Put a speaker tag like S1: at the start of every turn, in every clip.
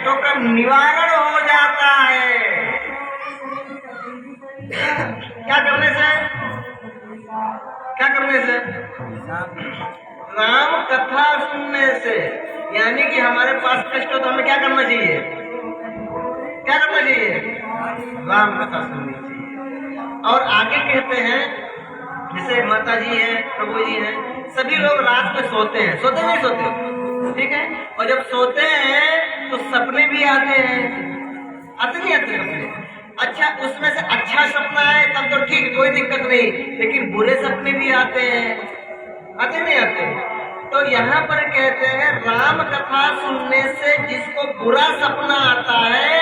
S1: कष्टों का निवारण हो जाता है। क्या करने से? क्या करने से? राम कथा सुनने से। यानी कि हमारे पास कष्ट हो तो हमें क्या करना चाहिए? क्या करना चाहिए? राम कथा सुननी चाहिए। और आगे कहते हैं, जैसे माता जी हैं, प्रभु जी हैं, सभी लोग रात में सोते हैं, सोते नहीं सोते? ठीक है। और जब सोते हैं तो सपने भी आते हैं, आते नहीं आते सपने? अच्छा, उसमें से अच्छा सपना है तब तो ठीक, कोई दिक्कत नहीं, लेकिन बुरे सपने भी आते हैं, आते नहीं आते? तो यहाँ पर कहते हैं राम कथा सुनने से जिसको बुरा सपना आता है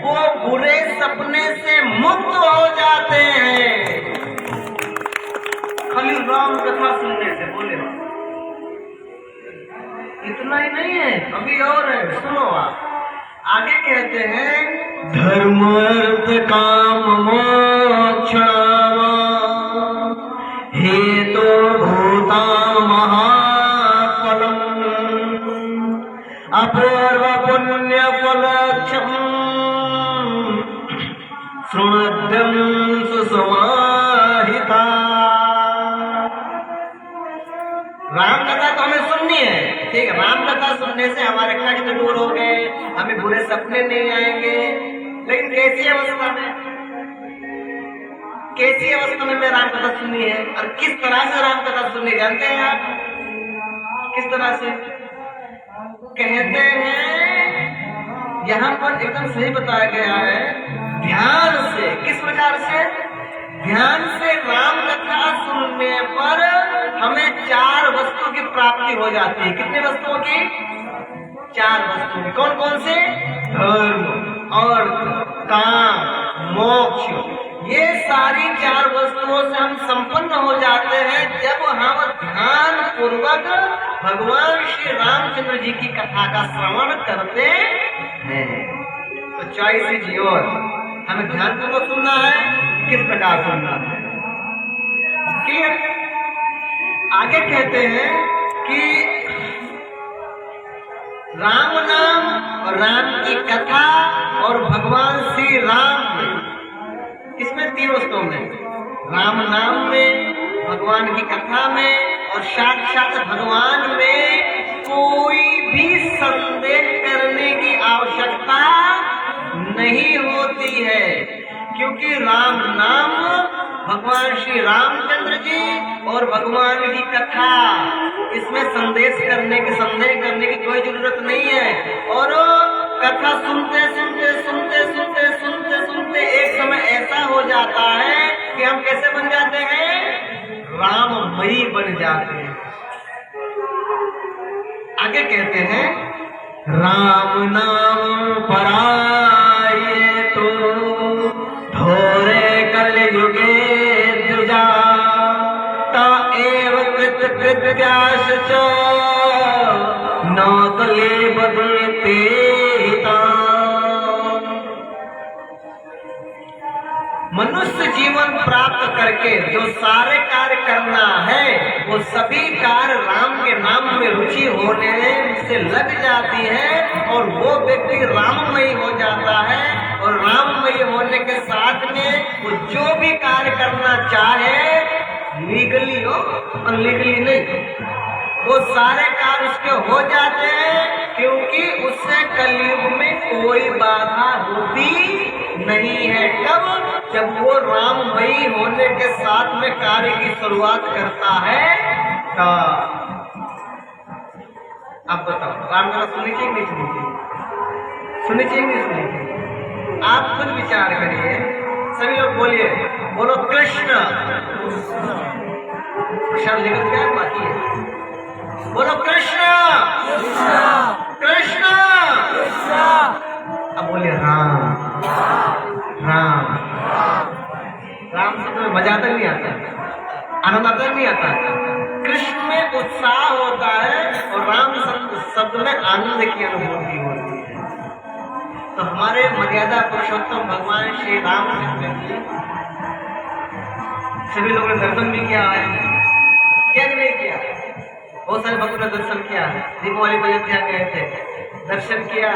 S1: वो बुरे सपने से मुक्त हो जाते हैं, खाली राम कथा सुनने से। बोले इतना ही नहीं है, अभी और है, सुनो आप। आगे कहते हैं धर्म अर्थ काम मोक्ष हेतु भूता महाफलम अपूर्व पुण्य फलक्षम शृणुद्यं सुसमाहिता। राम कथा तो हमें सुननी है, ठीक है। राम कथा सुनने से हमारे कष्ट दूर हो गए, हमें बुरे सपने नहीं आएंगे। लेकिन कैसी अवस्था में, कैसी अवस्था में मैं राम कथा सुननी है और किस तरह से राम कथा सुननी, जानते हैं आप? किस तरह से? कहते हैं यहाँ पर एकदम सही बताया गया है, ध्यान से। किस प्रकार से? ध्यान से राम कथा सुनने पर हमें 4 वस्तु की प्राप्ति हो जाती है। कितने वस्तुओं की? 4 वस्तु की। कौन कौन से? धर्म, अर्थ, काम, मोक्ष। ये सारी 4 वस्तुओं से हम संपन्न हो जाते हैं जब हम ध्यान पूर्वक भगवान श्री रामचंद्र जी की कथा का श्रवण करते हैं। तो चॉइस इज योर, हमें ध्यान पूर्वक सुनना है, किस प्रकार सुनना है। क्लियर? आगे कहते हैं कि राम नाम और राम की कथा और भगवान श्री राम, इसमें 3 वस्तुओं में, राम नाम में, भगवान की कथा में और साक्षात भगवान में कोई भी संदेह करने की आवश्यकता नहीं होती है, क्योंकि राम नाम, भगवान श्री रामचंद्र जी और भगवान की कथा, इसमें संदेह करने की कोई जरूरत नहीं है। और कथा सुनते सुनते सुनते सुनते सुनते सुनते एक समय ऐसा हो जाता है कि हम कैसे बन जाते हैं? राममयी बन जाते हैं। आगे कहते हैं राम नाम पराये तो धोरे कलयुगे द्विजा ता एव कृत कृत्याश च नौकले बदलते। मनुष्य जीवन प्राप्त करके जो सारे कार्य करना है वो सभी कार्य राम के नाम में रुचि होने से लग जाती है और वो व्यक्ति राममयी हो जाता है। और राममयी होने के साथ में वो जो भी कार्य करना चाहे, लीगली हो अनलीगली नहीं, वो सारे कार्य उसके हो जाते हैं, क्योंकि उससे कलयुग में कोई बाधा होती नहीं है। कब? जब वो राममयी होने के साथ में कार्य की शुरुआत करता है। अब बताओ, राम कथा सुननी चाहिए नहीं सुननी चाहिए? सुननी चाहिए नहीं सुननी चाहिए? आप खुद विचार करिए, सभी लोग बोलिए, बोलो कृष्ण। प्रशांत जगत क्या बाकी है? बोलो कृष्ण कृष्ण। अब बोलिए राम राम। राम शब्द में मजा तक नहीं आता, आनंद आता नहीं आता। कृष्ण में उत्साह होता है और राम शब्द में आनंद की अनुभूति होती है। तो हमारे मर्यादा पुरुषोत्तम भगवान श्री रामचंद्र जी, सभी लोगों ने दर्शन भी किया है, क्या नहीं किया? बहुत सारे भक्तों ने दर्शन किया है। दीपावली अयोध्या गए थे, दर्शन किया,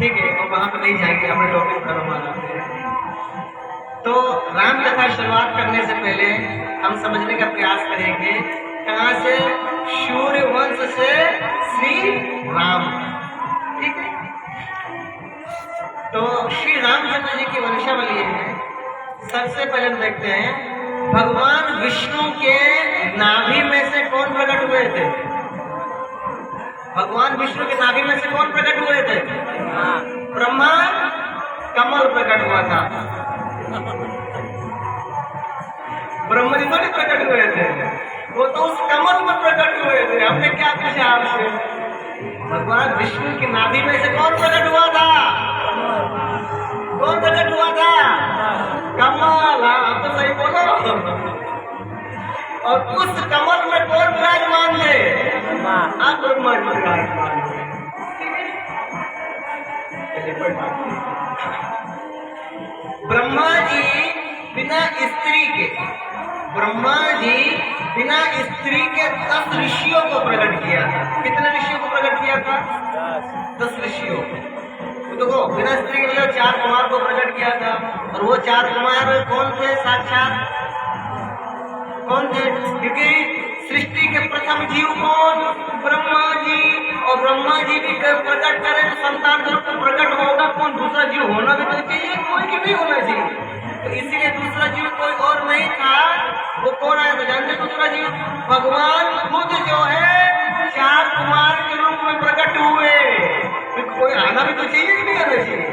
S1: ठीक है, और वहां पर नहीं जाएंगे, अपने टॉपिक पर हमारा। तो राम कथा शुरुआत करने से पहले हम समझने का प्रयास करेंगे कहाँ से, सूर्य वंश से श्री राम। ठीक है, तो श्री रामचंद्र जी की वंशावली है। सबसे पहले हम देखते हैं भगवान विष्णु के नाभि में से कौन प्रकट हुए थे। भगवान विष्णु के नाभि में से कौन प्रकट हुए थे? ब्रह्मा। कमल प्रकट हुआ था, ब्रह्मा जी थोड़ी प्रकट हुए थे, वो तो उस कमल में प्रकट हुए थे। हमने क्या पूछा आपसे? भगवान विष्णु की नाभि में से कौन प्रकट हुआ था? कौन प्रकट हुआ था? कमल। आप तो सही बोलो। और उस कमल में कौन विराजमान थे? आप ब्रह्मा जी विराजमान थे। ब्रह्मा जी बिना स्त्री के, ब्रह्मा जी बिना स्त्री के 10 ऋषियों को प्रकट किया था। कितने ऋषियों को प्रकट किया था? 10 ऋषियों को। देखो, बिना स्त्री के 4 कुमार को प्रकट किया था। और वो 4 कुमार कौन थे? साक्षात कौन थे? क्योंकि सृष्टि के प्रथम जीव कौन? ब्रह्मा जी। और ब्रह्मा जी भी प्रकट करें तो संतान स्वरूप प्रकट होगा कौन? दूसरा जीव होना भी तो चाहिए, कोई की नहीं होना चाहिए। तो इसीलिए दूसरा जीव कोई और नहीं था। वो कौन आया था जानते? दूसरा जीव भगवान खुद जो है 4 कुमार के रूप में प्रकट हुए। तो कोई आना भी तो चाहिए कि नहीं आना चाहिए?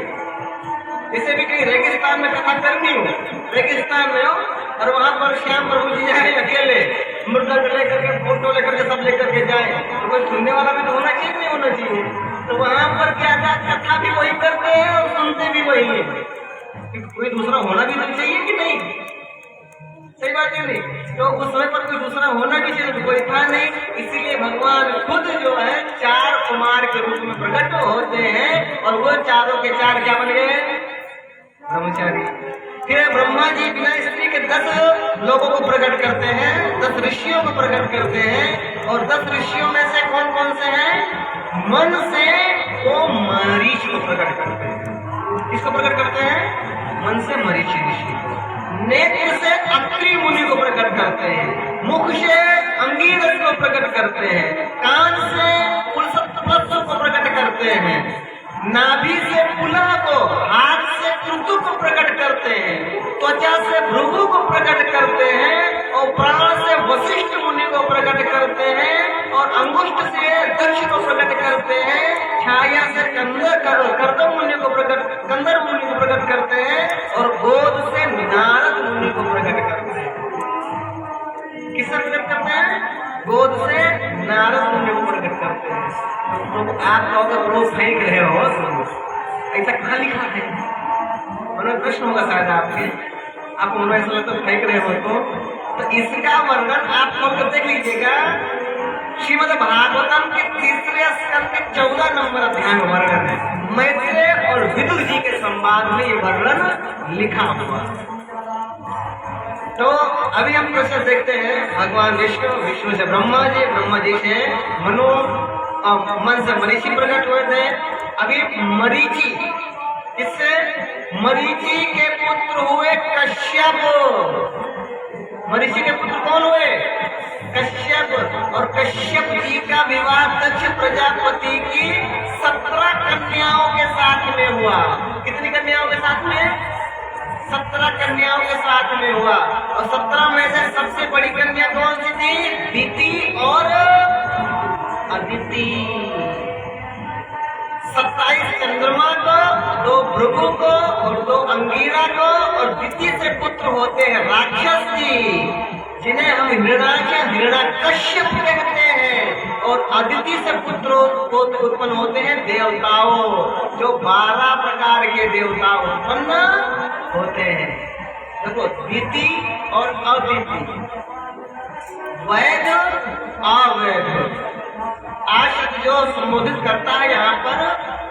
S1: जैसे भी कहीं रेगिस्तान में कथा करनी हो, रेगिस्तान में हो और वहां पर श्याम प्रभु जी जाए अकेले, मृदंग लेकर के, फोटो लेकर के, सब लेकर के जाए, तो कोई सुनने वाला भी तो होना चाहिए कि नहीं होना चाहिए? तो वहां पर क्या था, कथा भी वही करते हैं और सुनते भी वही है। कोई दूसरा होना भी तो चाहिए कि नहीं? सही बात है नहीं? तो उस समय पर कोई दूसरा होना भी चाहिए, तो कोई था नहीं। इसीलिए भगवान खुद जो है 4 कुमार के रूप में प्रकट होते हैं। और वो चारों के 4 क्या बन गए? ब्रह्मचारी। फिर ब्रह्मा जी बिना स्त्री के 10 लोगों को प्रकट करते हैं, 10 ऋषियों को प्रकट करते हैं। और 10 ऋषियों में से कौन कौन से हैं? मन से वो मरीच को प्रकट करते हैं। किसको प्रकट करते हैं? मन से मरीचि ऋषि को। नेत्र से अत्रि मुनि को प्रकट करते हैं। मुख से अंगीरस को प्रकट करते हैं। कान से पुलसत्वत्व को प्रकट करते हैं। नाभि से पुला को, हाथ से कृतु को प्रकट करते हैं। त्वचा से भृगु को प्रकट करते हैं। और प्राण से वशिष्ठ मुनि को प्रकट करते हैं। और अंगुष्ठ से दक्ष को प्रकट करते हैं। छाया से कर्दम मुनि को कंदर मुनि को प्रकट करते हैं। और गोद से नारद मुनि को प्रकट करते हैं। किससे प्रकट करते हैं? गोद से नारद मुनि को प्रकट करते हैं। तो आप कहोगे प्रभु फेंक रहे हो, ऐसा कहाँ लिखा है? मतलब प्रश्न होगा शायद आपको मन ऐसा लगता है फेंक रहे हो तो इसका वर्णन आप लोग देख लीजिएगा। श्रीमद् भागवतम के 3रे स्कंद के 14 नंबर अध्याय में वर्णन है। मैत्रेय और विदुर जी के संवाद में ये वर्णन लिखा हुआ। तो अभी हम प्रश्न देखते हैं। भगवान विष्णु से ब्रह्मा जी से मन से मरीचि प्रकट हुए थे। अभी मरीचि, इससे मरीचि के पुत्र हुए कश्यप। मरीचि के पुत्र कौन हुए? कश्यप। और कश्यप जी का विवाह दक्ष प्रजापति की 17 कन्याओं के साथ में हुआ। कितनी कन्याओं के साथ में? 17 कन्याओं के साथ में हुआ। और 17 में से सबसे बड़ी कन्या कौन सी थी? दिति और अदिति। 27 चंद्रमा को, 2 भृगु को और 2 अंगीरा को। और दिति से पुत्र होते हैं राक्षस जी, जिन्हें हम हिरण्याकश्यप कहते हैं। और अदिति से पुत्र उत्पन्न होते हैं देवताओं, जो 12 प्रकार के देवता उत्पन्न होते हैं। देखो, दिति और अदिति, वैद अवैध। आशक्त जो संबोधित करता है यहाँ पर,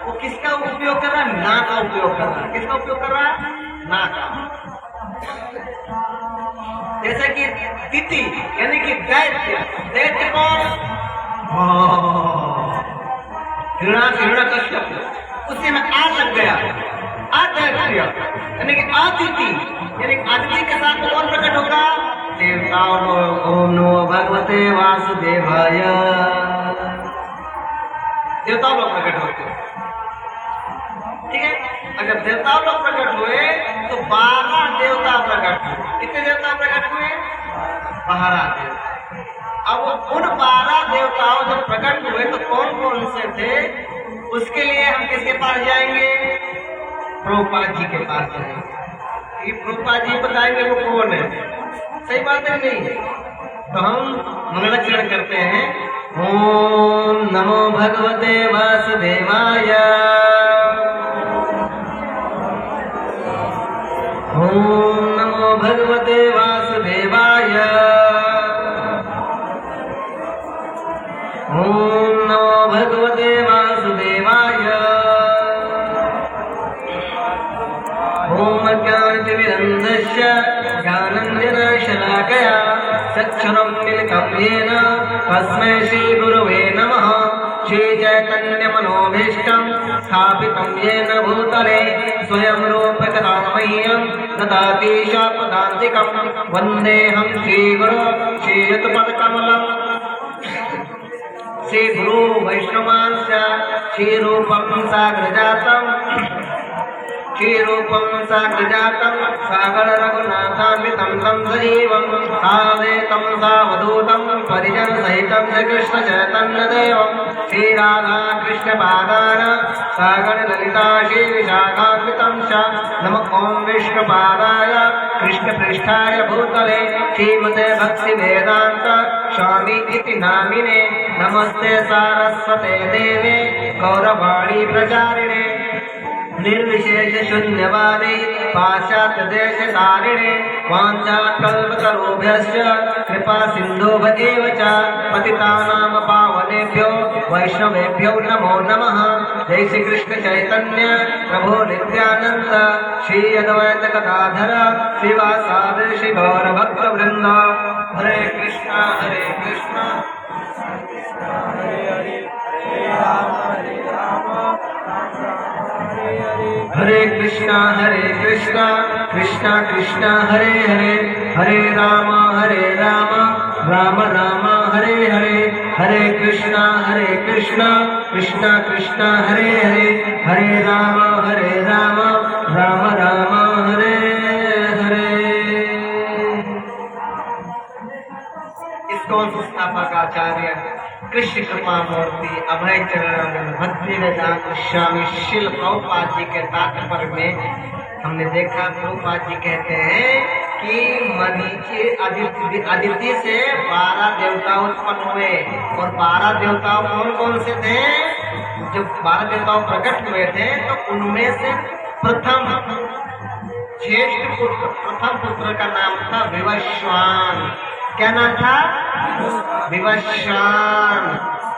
S1: वो किसका उपयोग कर रहा है? ना का उपयोग कर रहा है। किसका उपयोग कर रहा है? ना का। जैसे कि तिथि यानी कि दैत्य कौन? हिरण्याकश्यप। उसी में आशक्त अदिति, यानी अदिति के साथ कौन प्रकट होगा? देवताओं लोग। ओम नमो भगवते वासुदेवाय। देवताओं लोग प्रकट होते हैं, ठीक है। अगर देवताओं लोग प्रकट हुए तो 12 देवता प्रकट हुए। कितने देवता प्रकट हुए? 12 देवता। अब उन 12 देवताओं जब प्रकट हुए तो कौन कौन से थे, उसके लिए हम किसके पास जाएंगे? प्रभुपाद जी के पास जाएंगे। ये प्रभुपाद जी बताएंगे वो कौन है। सही बात है नहीं? तो हम मंगलाचरण करते हैं। ओम नमो भगवते वासुदेवाय। ओम नमो भगवते वासुदेवाय। ओम नमो भगवते वासुदेवाय। ओम ज्ञानतिमिरन्धस्य ज्ञानाञ्जनशलाकया चक्षुरुं मिलितं येन तस्मै श्रीगुरवे नमः। श्रीचैतन्यमनोभीष्टं स्थापितं येन भूतले स्वयं रूप कदा मह्यं ददाति शापदान्तिकं। वन्देऽहं श्रीगुरो श्रीयुतपदकमलं श्रीगुरो वैष्णवांश्च श्रीरूपं साग्रजातं श्रीरूपं साग्रजातं सागर रघुनाथान्वितं तं सजीवं सावेतं सावधूतं परिजनसहितं च कृष्णचैतन्यदेवं श्रीराधा कृष्णपादान सागर ललिता श्रीविशाखान्वितं च। नमः ॐ विष्णुपादाय कृष्णपृष्ठाय भूतले श्रीमते भक्तिवेदान्त स्वामी इति नामिने। नमस्ते सारस्वते देवे गौरवाणी प्रचारिणे निर्विशेष शून्यवादी पाश्चात्य देश तारिणे। वाञ्छाकल्पतरुभ्यश्च कृपा सिन्धुभ्येव च पतितानां पावनेभ्यो वैष्णवेभ्यो नमो नमः। जय श्री कृष्ण चैतन्य प्रभु नित्यानंद श्री अद्वैत गदाधर श्रीवासादि श्री गौर भक्त वृंद। हरे कृष्णा हरे हरे हरे राम हरे कृष्णा कृष्णा कृष्णा हरे हरे हरे राम राम राम हरे हरे हरे कृष्णा कृष्णा कृष्णा हरे हरे हरे राम राम राम हरे हरे। इसको संस्थापक आचार्य कृष्ण कृपा मूर्ति अभय चरण भक्ति वेदांत स्वामी शिल प्रभुपाद जी के तात्पर्य में हमने देखा। प्रभुपाद जी कहते हैं कि मरीचि अदिति से 12 देवता उत्पन्न हुए। और 12 देवताओं कौन कौन से थे? जब 12 देवताओं प्रकट हुए थे तो उनमें से प्रथम ज्येष्ठ पुत्र, प्रथम पुत्र का नाम था विवस्वान। क्या नाम था? विवस्वान।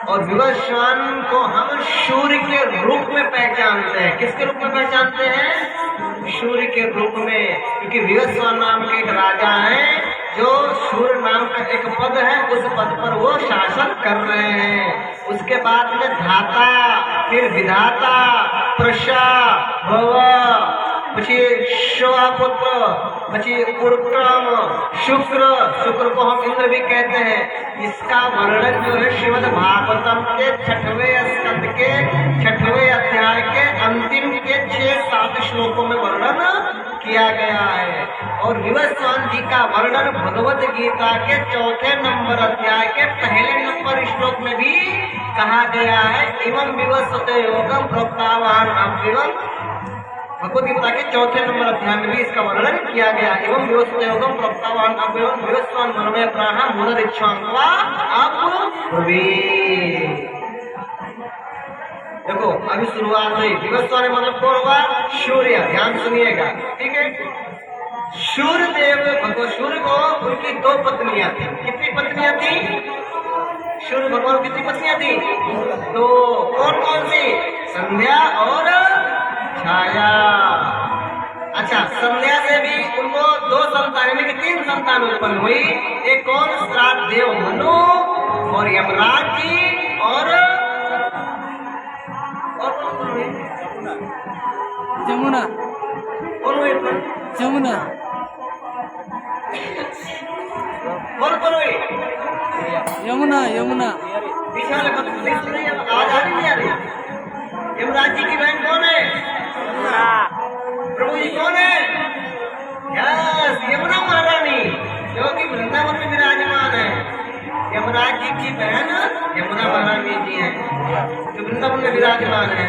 S1: और विवस्वान को हम सूर्य के रूप में पहचानते हैं। किसके रूप में पहचानते हैं? सूर्य के रूप में। क्योंकि विवस्वान नाम के एक राजा हैं जो सूर्य नाम का एक पद है, उस पद पर वो शासन कर रहे हैं। उसके बाद में धाता, फिर विधाता, प्रशा, भव, પછી शोपुत्र, પછી उर्क्रम, शुक्र को हम इंद्र भी कहते हैं। इसका वर्णन जो है श्रीमद् भागवतम के 6वें स्कंद के 6वें अध्याय के अंतिम के 6-7 श्लोकों में वर्णन किया गया है। और विवस्वान जी का वर्णन भगवत गीता के 4 नंबर अध्याय के पहले नंबर श्लोक में भी कहा गया है। इमं विवस्वते योगम प्रोक्तावान अव्यवम। भगवद गीता के 4 नंबर अध्याय में भी इसका वर्णन किया गया। एवं विवस्वते योगम प्रोक्तावान अव्यवम विवस्वान मनोमय प्राणा मुनरिच्छांवा अब्रवी। देखो अभी शुरुआत हुई। विवस्वान मतलब कौन हुआ? सूर्य। ध्यान सुनिएगा, ठीक है। सूर्य देव भगवान, सूर्य को उनकी 2 पत्नियां थी। कितनी पत्नियां थी? सूर्य भगवान कितनी पत्नियां थी? 2। कौन कौन सी? संध्या और छाया। अच्छा, संध्या से भी उनको 2 संतान यानी कि 3 संतान उत्पन्न हुई। एक कौन? श्राद्ध देव मनु और यमराज जी और
S2: जमुना
S1: कौन हुई
S2: जमुना
S1: कौन हुई
S2: यमुना यमुना
S1: पीछे वाले पक्ष से सुन रही है, आवाज आ रही नहीं आ रही? यमराज जी की बहन कौन है? प्रभु जी कौन है? यस, यमुना महारानी जो कि वृंदावन में विराजमान है। यमराज जी की बहन यमुना महारानी जी है जो वृंदावन में विराजमान है।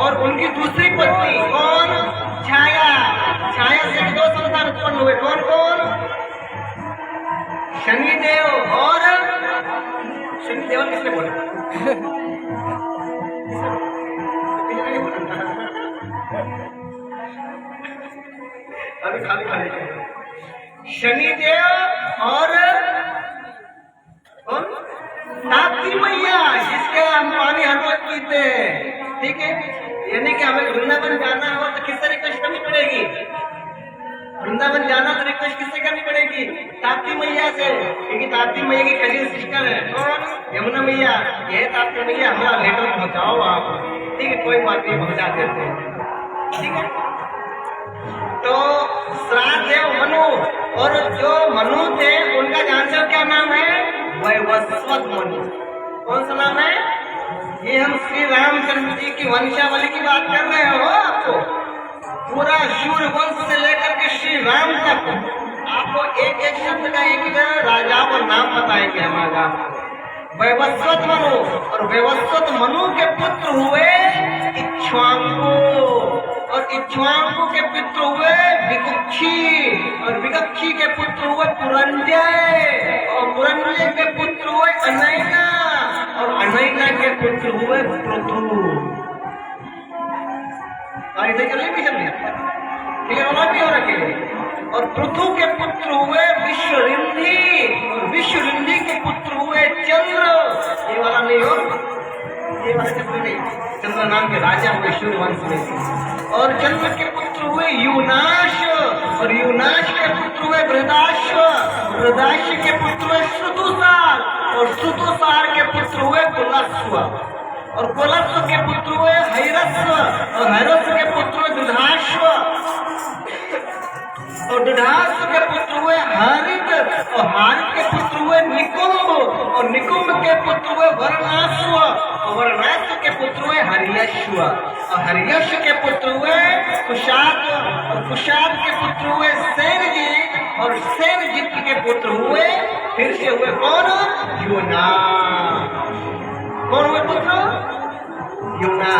S1: और उनकी दूसरी पत्नी कौन? छाया। छाया से 2 संतान उत्पन्न हुए। कौन कौन? शनिदेव और शनिदेव किसने बोले? अभी खाली खाली शनिदेव और कौन? ताप्ती मैया, जिसके हम पानी हर रोज पीते हैं। ठीक है, यानी कि हमें वृंदावन जाना हो तो किससे रिक्वेस्ट करनी पड़ेगी? वृंदावन जाना तो रिक्वेस्ट किससे करनी पड़ेगी? ताप्ती मैया से, क्योंकि ताप्ती मैया की कजिन सिस्टर है। कौन? यमुना मैया। ये ताप्ती मैया, हमारा लेटर पहुंचाओ आप। ठीक है, कोई बात नहीं, पहुंचा देते हैं। ठीक है, तो श्राद्ध है मनु, और जो मनु थे उनका जानते हो क्या नाम है? वैवस्वत मनु। कौन सा नाम है? ये हम श्री रामचंद्र जी की वंशावली की बात कर रहे हो। आपको पूरा शूर वंश से लेकर के श्री राम तक आपको एक एक शब्द का एक राजा का नाम बताएंगे हमारे आपको। वैवस्वत मनु, और वैवस्वत मनु के पुत्र हुए इक्ष्वाकु, और इक्ष्वाकु के पुत्र हुए विकक्षी, और विकक्षी के पुत्र हुए पुरंजय, और पुरंजय के पुत्र हुए अनैना, और अनैना के पुत्र हुए पृथु। इधर चलिए भी चलिए, ठीक है, और भी हो रखे। और पृथु के पुत्र हुए विश्वरिंधी, और विश्वरिंधी के पुत्र हुए चंद्र। ये वाला नहीं हो, ये वाला चंद्र नहीं, चंद्र नाम के राजा हुए शूर वंश में। और चंद्र के पुत्र हुए यूनाश, और यूनाश के पुत्र हुए बृहदाश्व, बृहदाश्व के पुत्र हुए श्रुतुसार, और श्रुतुसार के पुत्र हुए कुलस्व, और कुलस्व के पुत्र हुए हैरस्व, और हैरस्व के पुत्र हुए दुधाश्व, और दुधाश्व के पुत्र हुए हारित, और हारित के पुत्र हुए निकुंभ, और निकुंभ के पुत्र हुए वर्णाश्व, और वर्णाश्व के पुत्र हुए हरियश्व, और हरियश्व के पुत्र हुए कुशात, और कुशात के पुत्र हुए सेनजीत, और सेनजीत के पुत्र हुए फिर से हुए कौन? योना। कौन हुए पुत्र? योना।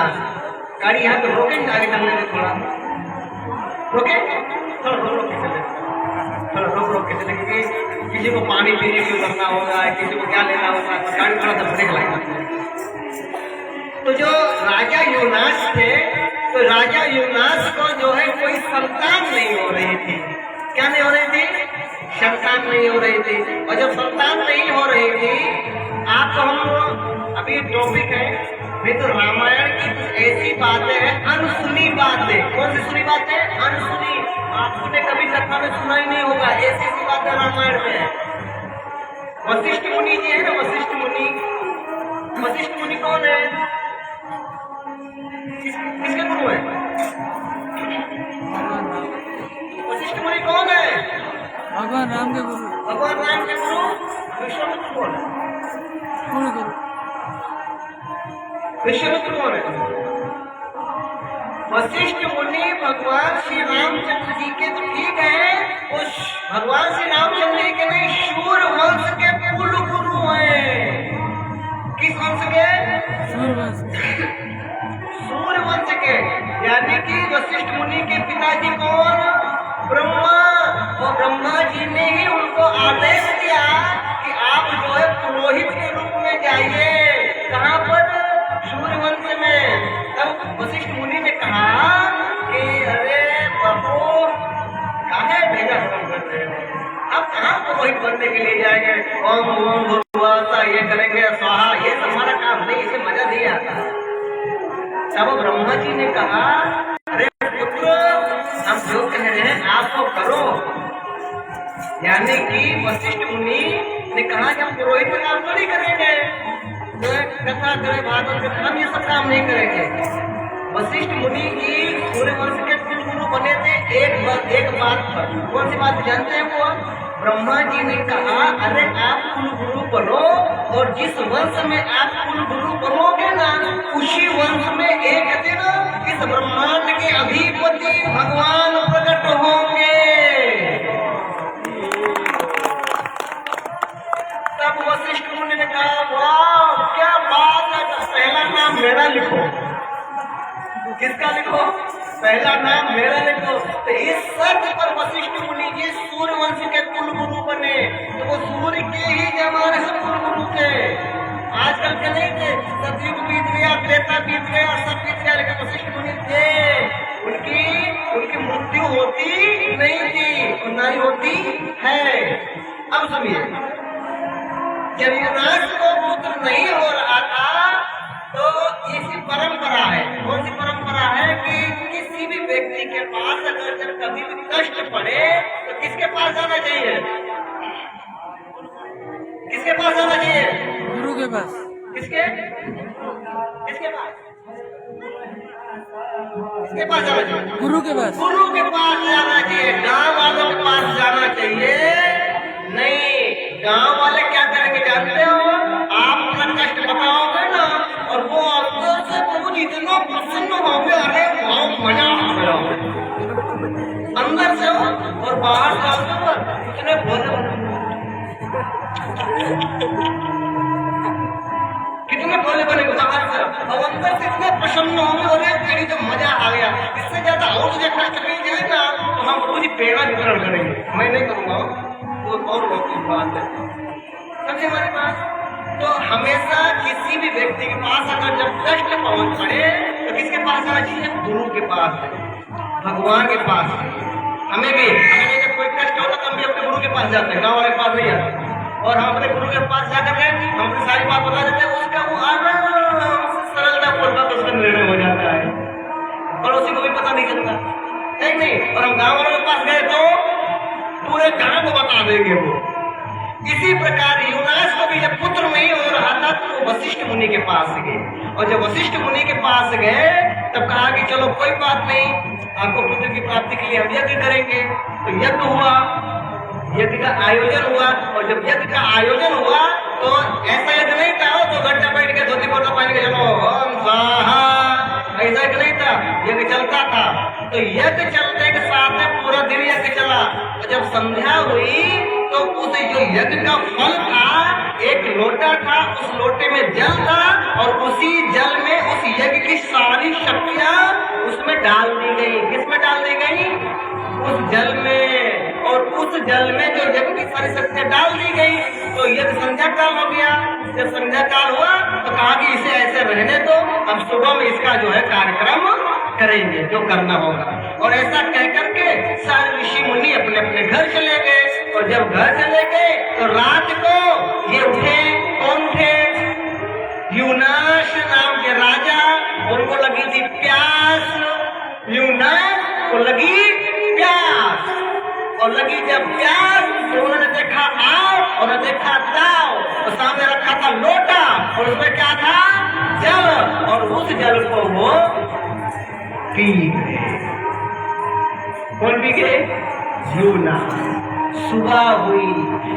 S1: गाड़ी यहाँ पे रोकेंगे, आगे चलने में थोड़ा रोके, थोड़ा रोक के चले, थोड़ा रोक के चले, क्योंकि किसी को पानी पीने की करना होगा, किसी को क्या लेना होगा, तो गाड़ी थोड़ा सा ब्रेक लगेगा। तो जो राजा यूनास थे, तो राजा यूनास को जो है कोई संतान नहीं हो रही थी। क्या नहीं हो रही थी? संतान नहीं हो रही थी। और जब संतान नहीं हो रही थी, आपको हम अभी टॉपिक है, नहीं तो रामायण की कुछ ऐसी बातें हैं, अनसुनी बातें। कौन सी सुनी बातें? अनसुनी। आपने कभी कथा में सुना ही नहीं होगा, ऐसी ऐसी बातें रामायण में है। वशिष्ठ मुनि जी है ना, वशिष्ठ मुनि। वशिष्ठ मुनि कौन है? किसके गुरु है? वशिष्ठ मुनि कौन है?
S2: भगवान राम के गुरु।
S1: भगवान राम के गुरु विश्वामित्र कौन है? विश्वामित्र कौन है? वशिष्ठ मुनि भगवान श्री रामचंद्र जी के तो ठीक है, उस भगवान श्री रामचंद्र जी के नहीं, शूर वंश के कुल गुरु हैं। किस वंश के? सूर्य वंश के। यानी कि वशिष्ठ मुनि के पिताजी कौन? ब्रह्मा। और ब्रह्मा जी ने ही उनको आदेश दिया कि आप जो है पुरोहित के रूप में जाइए। कहाँ पर? सूर्य वंश में। तब वशिष्ठ मुनि ने कहा कि अरे बाबू, काहे भेजा काम करते हैं, अब कहाँ पुरोहित बनने के लिए जाएंगे? ओम ओम भूर्भुवः ये करेंगे, स्वाहा, ये हमारा काम नहीं, इसे मजा नहीं आता। तब ब्रह्मा जी ने कहा, अरे पुत्र, हम जो कह रहे हैं आपको करो। यानी कि वशिष्ठ मुनि ने कहा कि हम पुरोहित का काम थोड़ी करेंगे, कथा करे, भागवत करे, हम ये सब काम नहीं करेंगे। वशिष्ठ मुनि जी सूर्यवंश के कुल गुरु बने थे एक बात पर। कौन सी बात जानते हैं वो? ब्रह्मा जी ने कहा अरे आप कुल गुरु बनो और जिस वंश में आप कुल गुरु बनोगे ना उसी वंश में एक दिन इस ब्रह्मांड के अधिपति भगवान प्रकट होंगे। तब वशिष्ठ मुनि ने कहा वाह क्या बात है, पहला नाम मेरा लिखो। किसका लिखो? पहला नाम मेरा लिखो। तो इस शर्त पर वशिष्ठ मुनि जी सूर्यवंश के कुल गुरु बने। तो वो सूर्य के ही जमाने से कुल गुरु थे, आजकल के नहीं थे। सतयुग बीत गया, त्रेता बीत गया, सब बीत गया, लेकिन वशिष्ठ मुनि थे। उनकी मृत्यु होती नहीं थी और ना ही होती है। अब सुनिए, जब युवराज को पुत्र नहीं हो रहा था तो इसी परंपरा है। कौन सी परंपरा है? कि किसी भी व्यक्ति के पास अगर जब कभी भी कष्ट पड़े तो किसके पास जाना चाहिए? किसके पास जाना चाहिए?
S2: गुरु के पास।
S1: किसके? किसके पास? किसके पास जाना चाहिए?
S2: गुरु के पास।
S1: गुरु के पास जाना चाहिए। गांव वालों के पास जाना चाहिए नहीं। गांव वाले क्या करेंगे जानते हो? आप अपना कष्ट बताओगे ना और वो अंदर से प्रभु जी इतना प्रसन्न होंगे, अरे बहुत मजा आ गया अंदर से हो, और बाहर जाते हो इतने भोले कितने भोले बनेंगे बाहर से और अंदर से इतने प्रसन्न होंगे, अरे तेरी तो मजा आ गया। इससे ज्यादा और मुझे कष्ट मिल जाए ना तो हम प्रभु जी पेड़ा वितरण करेंगे। मैं नहीं करूँगा, वो और बहुत बात है। समझे हमारी बात? तो हमेशा किसी भी व्यक्ति के पास अगर जब कष्ट पहुंच पड़े तो किसके पास आना चाहिए? गुरु के पास, भगवान के पास। हमें भी जब कोई कष्ट होता तो हम भी अपने गुरु के पास जाते हैं, गाँव वाले के पास नहीं जाते। और हम अपने गुरु के पास जाकर के हम अपनी सारी बात बता देते हैं, उसका वो आराम से सरलता पूर्वक उसका निर्णय हो जाता है और उसी को भी पता नहीं चलता है नहीं। और हम गाँव वालों के पास गए तो पूरे गाँव को बता देंगे वो। इसी प्रकार युवराज को भी जब पुत्र नहीं हो रहा था तो वशिष्ठ मुनि के पास गए। और जब वशिष्ठ मुनि के पास गए तब कहा कि चलो कोई बात नहीं, आपको पुत्र की प्राप्ति के लिए हम यज्ञ करेंगे। तो यज्ञ हुआ, यज्ञ का आयोजन हुआ। और जब यज्ञ का आयोजन हुआ तो ऐसा यज्ञ नहीं था तो घंटा बैठ के धोती कुर्ता पहन के चलो ओम स्वाहा, ऐसा यज्ञ नहीं था, यज्ञ चलता था। तो यज्ञ चलने के साथ में पूरा दिन यज्ञ चला। और जब संध्या हुई तो उस जो यज्ञ का फल था एक लोटा था, उस लोटे में जल था और उसी जल में उस यज्ञ की सारी शक्तियां उसमें डाल दी गई। किसमें डाल दी गई? उस जल में। और उस जल में जो यज्ञ की सारी शक्तियां डाल दी गई तो यज्ञ संध्या काल हो गया। जब संध्या काल हुआ तो कहा कि इसे ऐसे रहने दो, हम सुबह में इसका जो है कार्यक्रम करेंगे जो करना होगा। और ऐसा कह करके सारे ऋषि मुनि अपने अपने घर चले गए। और जब घर चले गए तो रात को ये उठे। कौन थे? युनाश नाम के राजा। उनको लगी थी प्यास। युनाश को लगी प्यास और लगी जब प्यास तो उन्होंने देखा आग और देखा दाव और सामने रखा था लोटा और उसमें क्या था? जल। और उस जल को वो पी गए। कौन पी गए? युनाश। सुबह हुई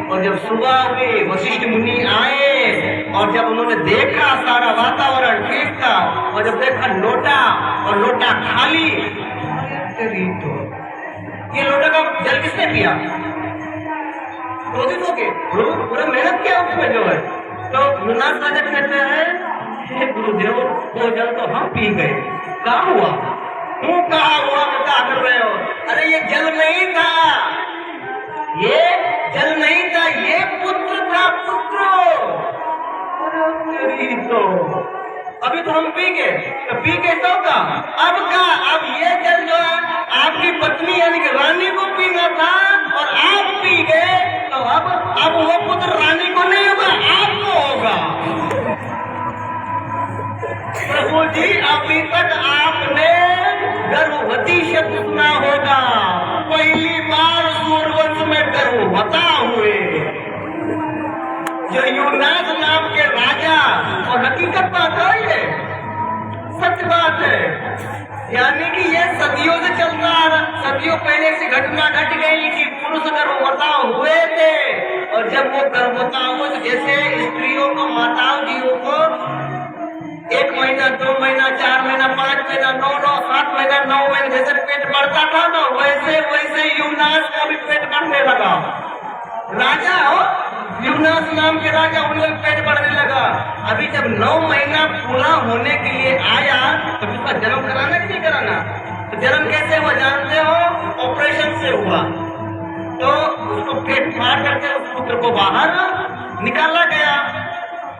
S1: और जब सुबह हुई वशिष्ठ मुनि आए और जब उन्होंने देखा सारा वातावरण ठीक था और जब देखा लोटा और लोटा खाली, तो ये लोटा का जल किसने पिया? क्रोधित हो गए, पूरा मेहनत किया उसमें जो है। तो युनाश राजा कहते हैं हे गुरुदेव वो जल तो हम पी गए, क्या हुआ? कहा हुआ क्या कर रहे हो? अरे ये जल नहीं था, ये जल नहीं था, ये पुत्र था, पुत्र। तो अभी तो हम पी गए, तो पी गए तो का अब का? अब ये जल जो है आपकी पत्नी यानी कि रानी को पीना था और आप पी गए तो अब वो पुत्र रानी को नहीं होगा, आपको होगा। प्रभु जी अभी तक आपने गर्भवती शब्द सुना होगा, पहली बार सूर्यवंश में गर्भवता हुए जो युनाश नाम के राजा। और हकीकत बात है, ये सच बात है। यानी कि ये सदियों से चलता आ रहा, सदियों पहले से घटना घट गई कि पुरुष गर्भवताओं हुए थे, और जब वो गर्भवताओं हुए तो जैसे स्त्रियों को, माताओं जीवों को 1 महीना, 2 महीना, 4 महीना, 5 महीना, 9 7 महीना, 9 महीने जैसे पेट बढ़ता था ना, वैसे वैसे यूनास का भी पेट बढ़ने लगा। राजा हो, यूनास नाम के राजा, उनका पेट बढ़ने लगा। अभी जब 9 महीना पूरा होने के लिए आया तो उसका जन्म कराना कि नहीं कराना? तो जन्म कैसे हुआ जानते हो? ऑपरेशन से हुआ। तो उसको पेट फाड़ करके उस पुत्र को बाहर निकाला गया।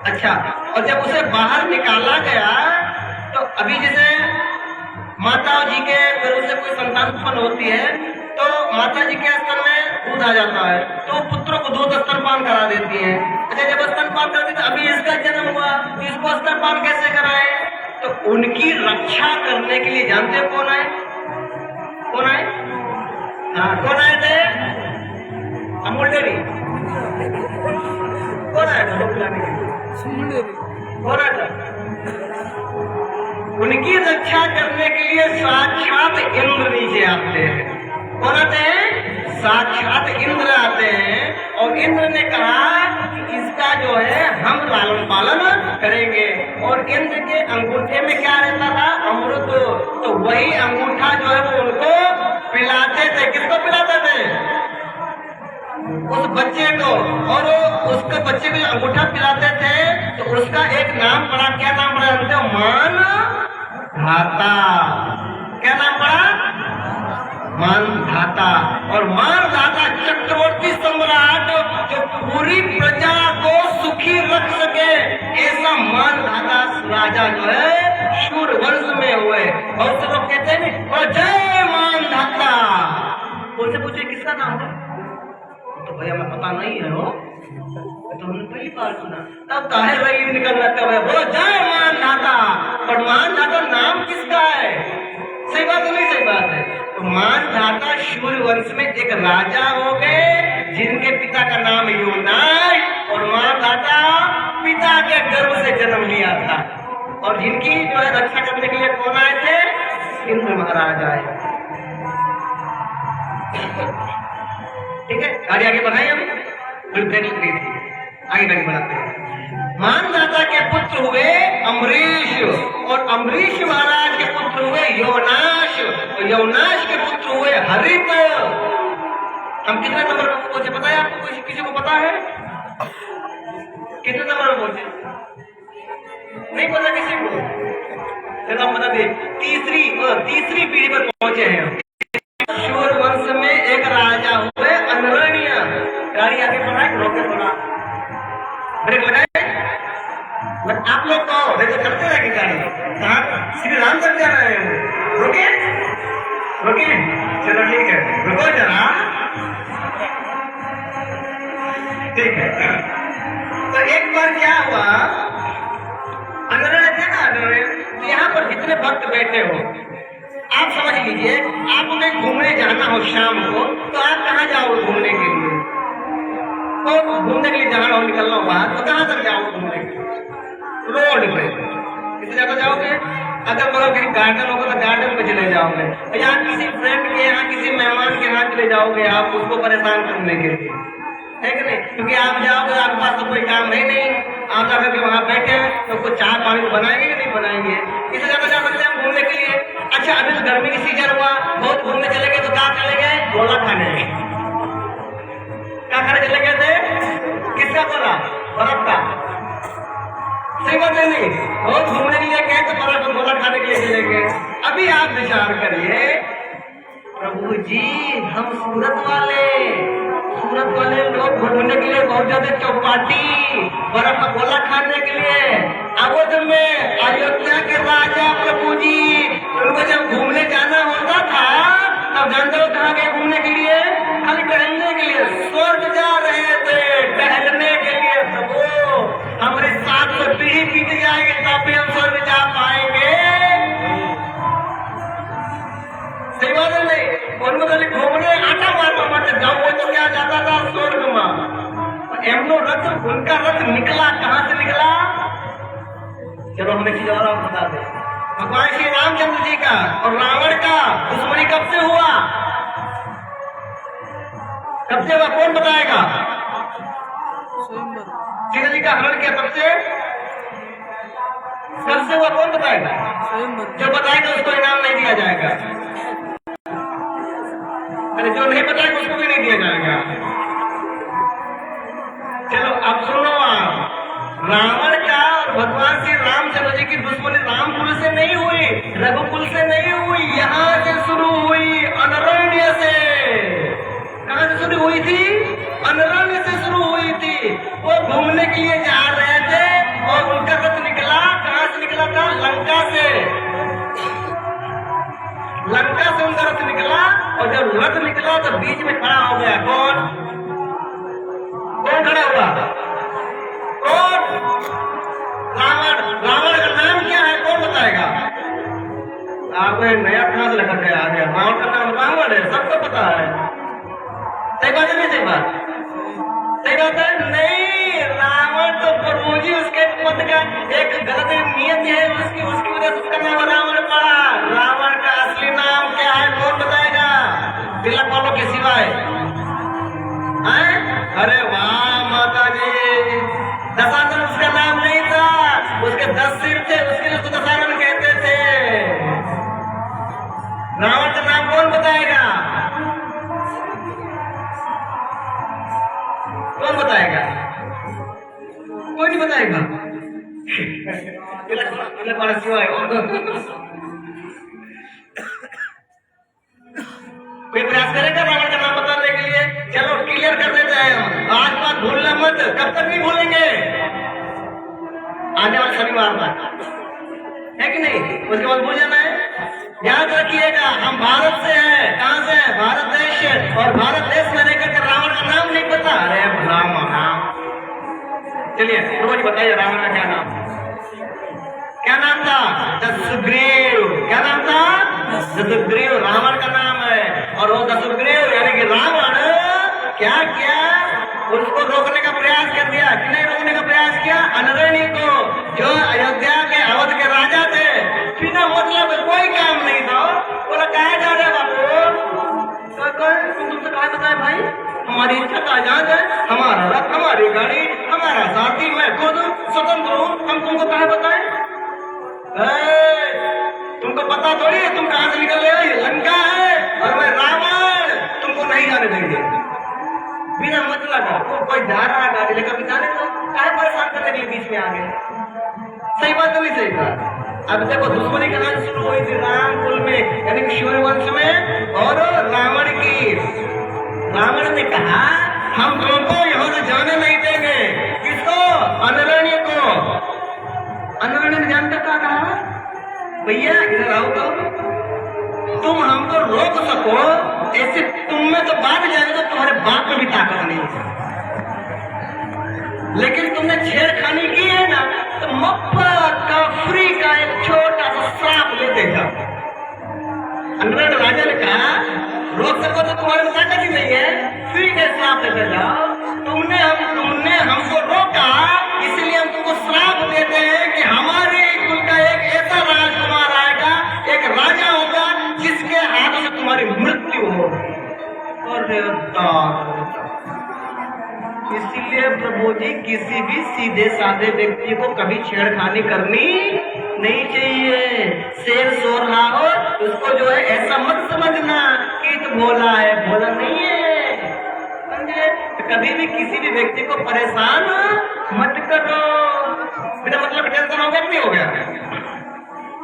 S1: अच्छा, और जब उसे बाहर निकाला गया तो अभी जैसे माता जी के गर्भ से कोई संतान उत्पन्न होती है तो माता जी के स्तन में दूध आ जाता है, तो पुत्रों को दूध स्तनपान करा देती है। अच्छा, जब स्तनपान करती तो अभी इसका जन्म हुआ तो इसको स्तनपान कैसे कराए? तो उनकी रक्षा करने के लिए जानते हो कौन आए? कौन आए? हाँ, कौन आए थे? अमूल डेयरी। कौन आया था पिलाने के लिए? कौन आया था? उनकी रक्षा करने के लिए साक्षात इंद्र नीचे आते हैं। कौन आते हैं? साक्षात इंद्र आते हैं। और इंद्र ने कहा कि इसका जो है हम लालन पालन करेंगे। और इंद्र के अंगूठे में क्या रहता था? अमृत। तो वही अंगूठा जो है वो उनको पिलाते थे। किसको पिलाते थे? उस बच्चे को। और उसके बच्चे को जो अंगूठा पिलाते थे तो उसका एक नाम पड़ा। क्या नाम पड़ा जानते हो? मान धाता। क्या नाम पड़ा? मान धाता। और मान धाता चक्रवर्ती सम्राट जो पूरी प्रजा को सुखी रख सके, ऐसा मान धाता राजा जो है शूर वंश में हुए। बहुत से लोग कहते हैं और जय मान धाता। उनसे पूछे किसका नाम है? तो भैया मैं पता नहीं है, हो तो हमने पहली बार सुना। तब काहे रही निकलना कब है? बोलो जय मान धाता। पर मान धाता नाम किसका है? सही बात है नहीं? सही बात है। तो मान धाता शूर वंश में एक राजा हो गए जिनके पिता का नाम यूनास, और मान धाता पिता के गर्भ से जन्म लिया था। और जिनकी जो है रक्षा करने के लिए कौन आए थे? इंद्र महाराज आए। ठीक है, गाड़ी आगे बढ़ाए हम आगे गाड़ी बढ़ाते हैं। मानदाता के पुत्र हुए अम्बरीश, और अम्बरीश महाराज के पुत्र हुए योनाश, और योनाश के पुत्र हुए हरित। हम कितने नंबर पर पहुंचे पता है आपको? किसी को पता है कितने नंबर पर पहुंचे? नहीं पता किसी को? चलो बता दे। तीसरी पीढ़ी पर पहुंचे हैं हम। शूर वंश में एक राजा हुए अनरणीय। गाड़ी आगे बढ़ाए, रोके थोड़ा, ब्रेक लगाए। आप लोग तो देखो करते रहेंगे गाड़ी। कहाँ श्री राम तक जा रहे हैं? रुके रुके, चलो ठीक है, रुको जरा। ठीक है। तो एक बार क्या हुआ, अनरणीय थे ना, अनरणीय। तो यहाँ पर जितने भक्त बैठे हो आप समझ लीजिए, आपको कहीं घूमने जाना हो शाम को तो आप कहाँ जाओगे घूमने के लिए? और घूमने के लिए जाना हो, निकलना हो बाहर, तो कहाँ तक जाओगे घूमने के लिए? रोड पे। कितने ज्यादा जाओगे? अगर बगल कहीं गार्डन होगा तो गार्डन पे चले जाओगे, या किसी फ्रेंड के यहाँ, किसी मेहमान के यहाँ चले जाओगे आप उसको परेशान करने के लिए, है कि नहीं? क्योंकि आप जाओगे, आपके पास तो कोई काम है नहीं, आप जाकर के वहां बैठे तो कुछ चाय पानी तो बनाएंगे कि नहीं बनाएंगे? इससे ज्यादा जा सकते हैं घूमने के लिए। अच्छा, अभी तो गर्मी की सीजन हुआ, बहुत घूमने चले गए तो क्या चले गए? गोला खाने। क्या खाने चले गए थे? किसका गोला? बर्फ का। सही बात है नहीं? बहुत घूमने के लिए गए तो बर्फ गोला खाने के लिए चले गए। अभी आप विचार करिए, प्रभु जी हम सूरत वाले लोग घूमने के लिए बहुत ज्यादा चौपाटी, बर्फ का गोला खाने के लिए। अवध में अयोध्या के राजा प्रभु जी, उनको जब घूमने जाना होता था तब जानते हो कहाँ गए घूमने के लिए? खाली टहलने के लिए। स्वर्ग जा रहे थे टहलने के लिए। प्रभु हमारे 700 पीढ़ी बीत जाएंगे तब भी हम स्वर्ग जा पाएंगे। सही बात है नहीं? उनको खाली घूमने आटा मारना पड़ता था, वो तो क्या जाता था स्वर्ग में। एमनो रथ, उनका रथ निकला कहाँ से निकला? चलो हमें चीज और बता दे। भगवान श्री रामचंद्र जी का और रावण का दुश्मनी कब से हुआ? कब से हुआ कौन बताएगा?
S2: स्वयंवर
S1: सीता जी का हरण किया तब से? कब से हुआ कौन बताएगा?
S2: स्वयंवर
S1: जो बताएगा उसको इनाम नहीं दिया जाएगा। अरे जो नहीं बताएगा उसको भी नहीं दिया जाएगा। चलो अब सुनो आप, रावण का और भगवान श्री रामचंद्र जी की दुश्मनी रामकुल से नहीं हुई, रघुकुल से नहीं हुई, यहाँ से शुरू हुई, अनरण्य से। कहाँ से शुरू हुई थी? अनरण्य से शुरू हुई थी। वो घूमने के लिए जा रहे थे और उनका रथ निकला। कहाँ से निकला था? लंका से। लंका से उनका रथ निकला और जब रथ निकला तो बीच में खड़ा हो गया कौन? कौन खड़ा हुआ? कौन? रावण। रावण का नाम क्या है कौन बताएगा? आपको नया कहां से लगा गया आ गया? रावण का नाम रावण है, सबको पता है। सही बात है नहीं? सही बात, सही बात है नहीं। रावण तो प्रभु जी उसके पद का एक गलत नियत है, उसकी वजह से उसका नाम रावण पड़ा। रावण का असली नाम क्या है कौन बताएगा? तिलक वालों के सिवाय। अरे वाह माता जी, दशानन उसका नाम नहीं था, उसके 10 सिर थे, उसके लिए तो दशानन कहते थे। रावण का नाम कौन बताएगा? कौन बताएगा? कोई नहीं बताएगा। तिलक वाला सिवाय कोई प्रयास करेगा रावण का नाम बताने के लिए? चलो क्लियर कर देते हैं हम, आज बात भूलना मत। कब तक नहीं भूलेंगे? आने वाले शनिवार तक, है कि नहीं? उसके बाद भूल जाना है। याद रखिएगा हम भारत से हैं। कहाँ से? भारत देश। और भारत देश में रहकर के रावण का नाम नहीं पता? अरे राम नाम। चलिए रोज बताइए रावण का क्या नाम? क्या नाम था? दशग्रीव। क्या नाम था? दशग्रीव रावण का नाम है। और वो दशग्रीव यानी कि रावण क्या किया? उसको रोकने का प्रयास कर दिया कि नहीं रोकने का प्रयास किया? अनरण्य को, जो अयोध्या के अवध के राजा थे, बिना मतलब कोई काम नहीं था। बोला कहा जा रहे बापू? तुमसे कहा बताए भाई? हमारी इच्छा का आजाद है, हमारा रथ, हमारी गाड़ी, हमारा साथी, मैं खुद स्वतंत्र हूँ, हम तुमको कहा बताए? तुमको पता थोड़ी है तुम कहाँ से निकल रहे हो? ये लंका है और मैं रावण, तुमको नहीं जाने देंगे। बिना मतलब का कोई जा रहा है गाड़ी लेकर, जाने दो, काहे परेशान करने के लिए बीच में आ गए? सही बात तो नहीं? सही बात। अब देखो दुश्मनी कहाँ से शुरू हुई थी? रामकुल में, यानी कि सूर्यवंश में। और रावण की, रावण ने कहा हम तुमको यहाँ से जाने नहीं देंगे। किसको? अनरण्य को। अनरण्य ने जानकर क्या कहा? भैया इधर आओ तो, तुम हमको रोक सको ऐसे तुम में तो बात जाएगा तो तुम्हारे बाप में भी ताकत नहीं है, लेकिन तुमने छेड़खानी की है ना तो मुफ्त का फ्री का एक छोटा सा श्राप लेते जाओ। अनरण्य राजा ने कहा रोक सको तो तुम्हारे में ताकत ही नहीं है, फ्री का श्राप लेते जाओ। तुमने हमको रोका इसलिए हम तुमको श्राप देते हैं कि हमारे कुल का एक ऐसा राजकुमार आएगा, एक राजा होगा जिसके हाथों से तुम्हारी मृत्यु हो। इसीलिए प्रभु जी किसी भी सीधे साधे व्यक्ति को कभी छेड़खानी करनी नहीं चाहिए। शेर सो रहा हो उसको जो है ऐसा मत समझना कि तो भोला है, भोला नहीं है, समझे? तो कभी भी किसी भी व्यक्ति को परेशान मत करो। बिना मतलब टेंशन हो गया कि नहीं हो गया?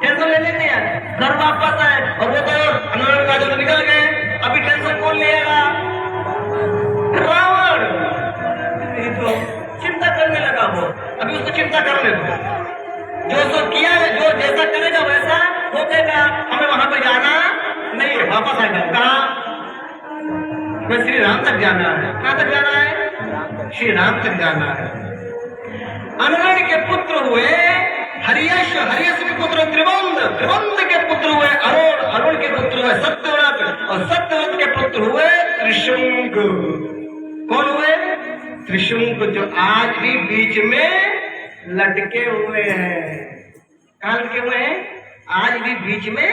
S1: टेंशन ले लेते हैं, घर वापस आए और वो तो अनरण्य राजा तो निकल गए, अभी टेंशन कौन लेगा? रावण। तो चिंता करने लगा वो, अभी उसको चिंता करने दो। जो सो किया है, जो जैसा करेगा वैसा हो जाएगा। हमें वहां पर जाना नहीं है, वापस आएगा। कहाँ? हमें श्री राम तक जाना है। कहाँ तक जाना है? श्री राम तक जाना है। अनरण्य के पुत्र हुए हरियश, हरियश के पुत्र त्रिवंद, त्रिवंद के पुत्र हुए अरुण, अरुण के पुत्र हुए सत्यव्रत, और सत्यव्रत के पुत्र हुए त्रिशंक। कौन हुए? त्रिशंक, जो आज भी बीच में लटके हुए हैं। कहाँ लटके हुए हैं? आज भी बीच में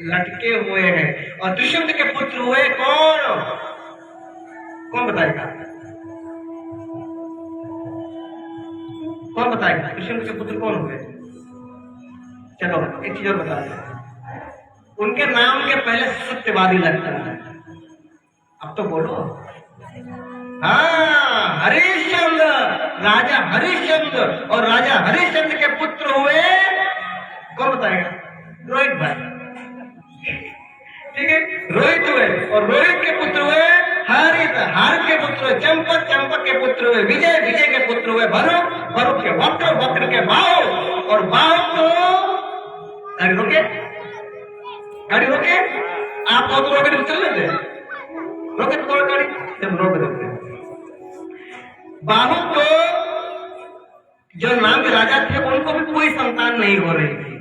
S1: लटके हुए हैं। और दुष्यंत के पुत्र हुए कौन? कौन बताएगा? कौन बताएगा दुष्यंत के पुत्र कौन हुए? चलो एक चीज और बता दें, उनके नाम के पहले सत्यवादी लगता है। अब तो बोलो। हाँ, हरिश्चंद्र, राजा हरिश्चंद्र। और राजा हरिश्चंद्र के पुत्र हुए कौन बताएगा? रोहित भाई, ठीक है, रोहित हुए। और रोहित के पुत्र हुए हरित, हर के पुत्र हुए चंपक, चंपक के पुत्र हुए विजय, विजय के पुत्र हुए भरुक, भरुक के वक्र, वक्र के बाहु। और बाहु तो गाड़ी रोके, गाड़ी रोके, आप तो रोके तो चल लेते, रोके तो गाड़ी जब रोक देते। बाहु तो जो नाम के राजा थे उनको भी कोई संतान नहीं हो रही थी।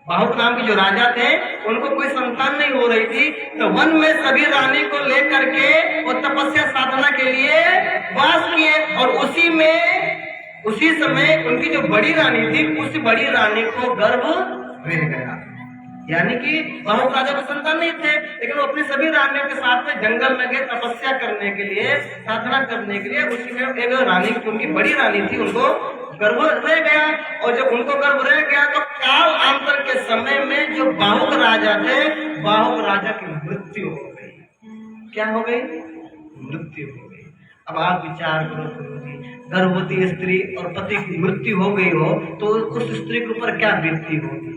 S1: बाहुक नाम के जो राजा थे उनको कोई संतान नहीं हो रही थी। तो वन में सभी रानी को लेकर के वो तपस्या साधना के लिए वास किए। और उसी समय उनकी जो बड़ी रानी थी, उस बड़ी रानी को गर्भ रह गया। यानी कि बाहुक राजा को संतान नहीं थे, लेकिन वो अपनी सभी रानियों के साथ में जंगल में गए तपस्या करने के लिए, साधना करने के लिए। उसी में एक रानी, उनकी बड़ी रानी थी, उनको गर्भ रह गया। और जब उनको गर्भ रह गया तो काल अंतर के समय में जो बाहुक राजा थे, बाहुक राजा की मृत्यु हो गई। क्या हो गई? मृत्यु हो गई। अब आप विचार करो, गर्भवती स्त्री और पति की मृत्यु हो गई हो तो उस स्त्री के ऊपर क्या बीतती होगी?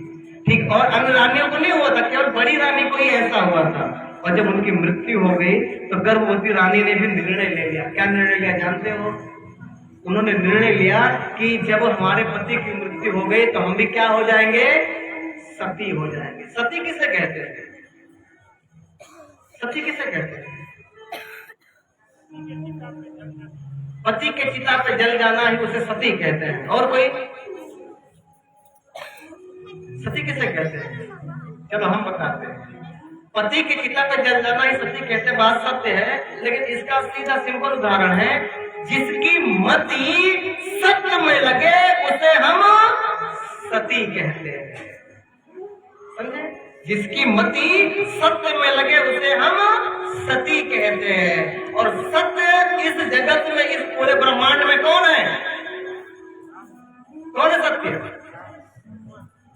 S1: ठीक। और अन्य रानियों को नहीं हुआ था, केवल बड़ी रानी को ही ऐसा हुआ था। और जब उनकी मृत्यु हो गई तो गर्भवती रानी ने भी निर्णय ले लिया। क्या निर्णय लिया जानते हो? उन्होंने निर्णय लिया कि जब हमारे पति की मृत्यु हो गई तो हम भी क्या हो जाएंगे? सती हो जाएंगे। सती किसे कहते हैं? सती किसे कहते हैं? पति के चिता पे जल जाना ही उसे सती कहते हैं। और कोई? सती किसे कहते हैं? चलो हम बताते हैं। पति की चिता पे जल जाना ही सती कहते हैं, बात सत्य है। लेकिन इसका सीधा सिंपल उदाहरण है, जिसकी मति सत्य में लगे उसे हम सती कहते हैं। समझे? जिसकी मति सत्य में लगे उसे हम सती कहते हैं। और सत्य इस जगत में, इस पूरे ब्रह्मांड में कौन है? कौन है सत्य?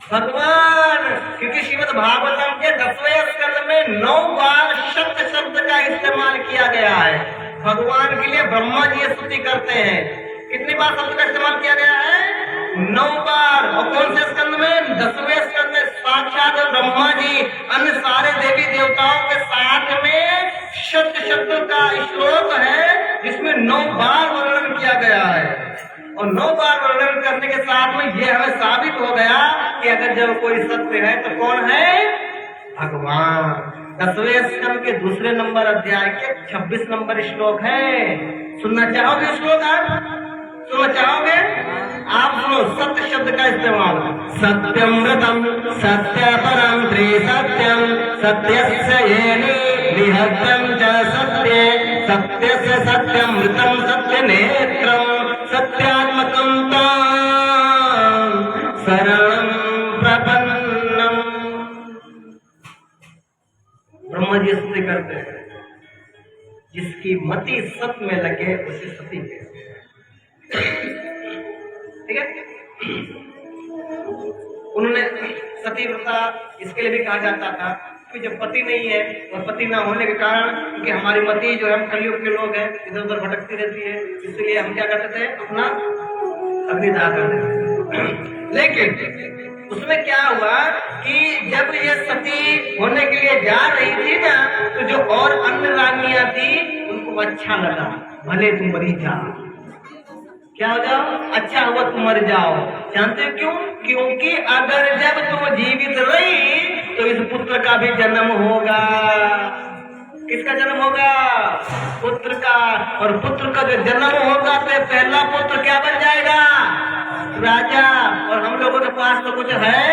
S1: भगवान। क्योंकि श्रीमद् भागवतम के 10वें स्कंद में 9 बार सत्य शब्द का इस्तेमाल किया गया है। भगवान के लिए ब्रह्मा जी स्तुति करते हैं। कितनी बार शब्द का इस्तेमाल किया गया है? 9 बार। और कौन से स्कंद में? 10वें स्कंद में साक्षात ब्रह्मा जी अन्य सारे देवी देवताओं के साथ में सत्य शब्द का श्लोक है, जिसमें 9 बार वर्णन किया गया है। और 9 बार वर्णन करने के साथ में यह हमें साबित हो गया कि अगर जब कोई सत्य है तो कौन है? भगवान। 10वें स्कंद के 2 नंबर अध्याय के 26 नंबर श्लोक है। सुनना चाहोगे श्लोक? आप सुनना चाहोगे? आप सुनो सत्य शब्द का इस्तेमाल। सत्यमृतम सत्य परम त्रिसत्यम सत्यस्य येनि निहत्यम च सत्ये सत्यस्य सत्यमृतम सत्य नेत्रम सत्यात्मकं तां शरणं प्रपन्नम। ब्रह्मा जी स्तुति करते हैं, जिसकी मति सत्य में लगे उसे सती कहते हैं। ठीक है? उन्होंने सती व्रता इसके लिए भी कहा जाता था कि जब पति नहीं है और पति ना होने के कारण, क्योंकि हमारी मति जो है, हम कलयुग के लोग हैं, इधर उधर भटकती रहती है, इसलिए हम क्या करते थे? अपना अग्निदाह कर देते थे। लेकिन उसमें क्या हुआ कि जब ये सती होने के लिए जा रही थी ना, तो जो और अन्य रानियां थी उनको अच्छा लगा, भले तुम मरी जाओ। क्या हो जाओ? अच्छा हुआ तुम मर जाओ। जानते हो क्यों? क्योंकि अगर जब तुम जीवित रही तो इस पुत्र का भी जन्म होगा। किसका जन्म होगा? पुत्र का। और पुत्र का जो जन्म होगा तो पहला पुत्र क्या बन जाएगा? राजा। और हम लोगों के पास तो कुछ है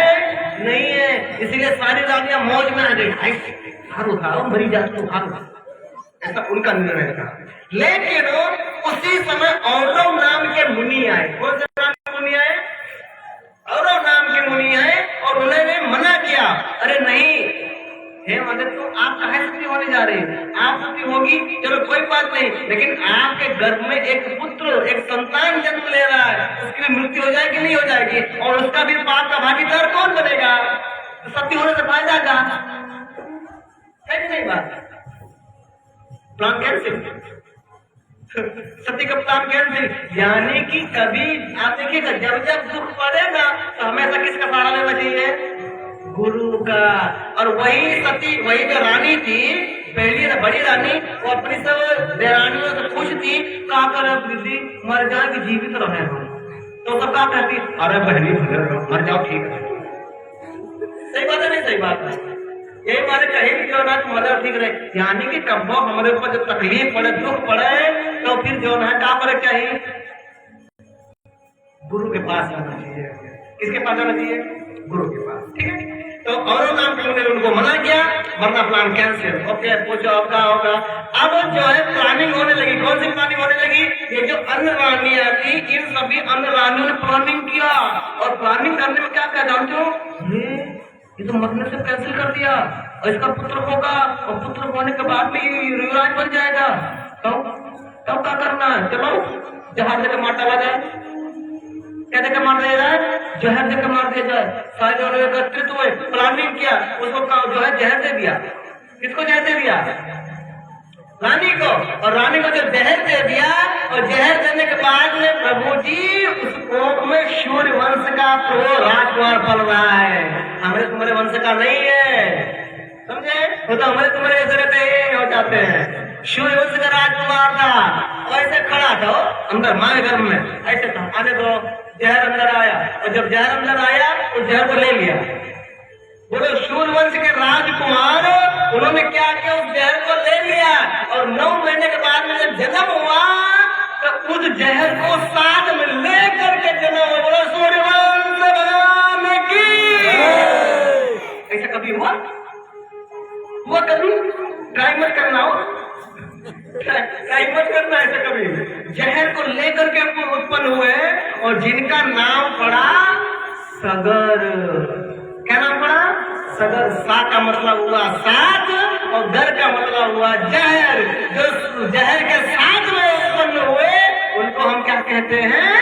S1: नहीं है, इसलिए सारी रानियां मौज में आ गई। उठाओ मरी जाती, उठाओ, ऐसा उनका निर्णय था। लेकिन उसी समय औरव नाम के मुनि आए। कौन से नाम के मुनि आए? औरव नाम के मुनि आए और उन्होंने मना किया, अरे नहीं हे मदद, तो आप कहाँ सती होने जा रहे हैं? आप सती होगी चलो कोई बात नहीं, लेकिन आपके गर्भ में एक पुत्र, एक संतान जन्म ले रहा है, उसकी भी मृत्यु हो जाएगी नहीं हो जाएगी, और उसका भी पाप का भागीदार कौन बनेगा? तो सती होने से फायदा का है कि नहीं? बात प्लान कैंसिल, सती का प्लान कैंसिल। यानी कि कभी आप देखिएगा, जब जब दुख पड़ेगा तो हमेशा किसका सहारा लेना चाहिए? गुरु का। और वही सती, वही जो रानी थी, पहली बड़ी रानी, वो अपनी सब देरानियों से खुश थी, क्या करे दीदी मर जाए कि जीवित रहे हम, तो सब क्या कहती, अरे बहनी मर जाओ ठीक है। सही बात है नहीं? सही बात है। यही मारे कहेगी जो ना मर जाओ ठीक रहे। यानी कि कब हमारे ऊपर जब तकलीफ पड़े, दुख पड़े, तो फिर जो है क्या करे चाहिए? गुरु के पास जाना चाहिए। किसके पास जाना चाहिए? गुरु के पास। ठीक है। तो और काम ने उनको मना किया, वरना प्लान कैंसिल। ओके, पूछो अब क्या होगा? अब जो है प्लानिंग होने लगी। कौन सी प्लानिंग होने लगी? ये जो अन्य रानियां थी, इन सभी अन्य रानियों ने प्लानिंग किया, और प्लानिंग करने में क्या क्या जानते हो? ये तो मरने से कैंसिल कर दिया, और इसका पुत्र होगा, और पुत्र होने के बाद में युवराज बन जाएगा। तब क्या करना है? चलो जहाज लेकर मार डाला जाए। क्या देकर मार दिया जाए? जहर देकर मार दिया जाए। सारे लोग एकत्रित हुए, प्लानिंग किया, उसको जो है जहर दे दिया। किसको जहर दे दिया? रानी को। और रानी को जब जहर दे दिया, और जहर देने के बाद में प्रभु जी उस कोप में सूर्य वंश का राजकुमार पल रहा है, हमारे तुम्हारे वंश का नहीं है, समझे? वो तो हमारे तुम्हारे ऐसे रहते हो जाते हैं। सूर्य वंश का राजकुमार था, ऐसे खड़ा था अंदर माँ के गर्भ में, ऐसे था, आने दो, जहर अंदर आया, और जब जहर अंदर आया तो जहर को ले लिया। बोलो सूर्यवंश के राजकुमार, उन्होंने क्या किया? उस जहर को ले लिया, और 9 महीने के बाद में जब जन्म हुआ तो उस जहर को साथ में लेकर के जन्म हुआ। बोलो सूर्यवंश भगवान की। ऐसा कभी हुआ? हुआ कभी? ट्राई मत करना हो, ट्राई मत करना ऐसा कभी। जहर को लेकर के उत्पन्न हुए, और जिनका नाम पड़ा सगर। क्या नाम पड़ा? सगर। सा का मतलब हुआ साथ, और गर का मतलब हुआ जहर। जो जहर के साथ में उत्पन्न हुए, उनको हम क्या कहते हैं?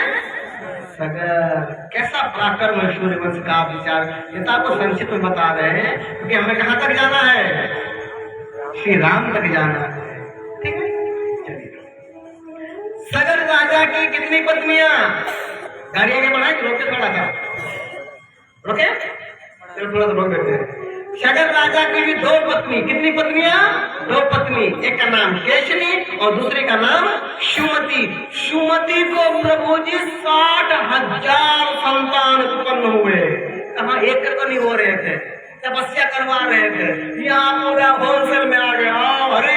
S1: सगर। कैसा पराक्रम है सूर्यवंश का विचार, ये तो आपको संक्षिप्त में बता रहे हैं, क्योंकि हमें कहाँ तक जाना है? श्री राम तक जाना है। ठीक है, सगर राजा की कितनी पत्नियां? गाड़ी आगे बढ़ाए, रोके थोड़ा सा, रोके थोड़ा सा रोक देते हैं। सगर राजा की भी 2 पत्नी। कितनी पत्नियां? 2 पत्नी। एक का नाम केशनी और दूसरे का नाम सुमति। सुमति को प्रभु जी 60,000 संतान उत्पन्न हुए। कहाँ एक करके नहीं हो रहे थे, तपस्या करवा रहे थे। यहाँ पूरा होलसेल में आ गया। अरे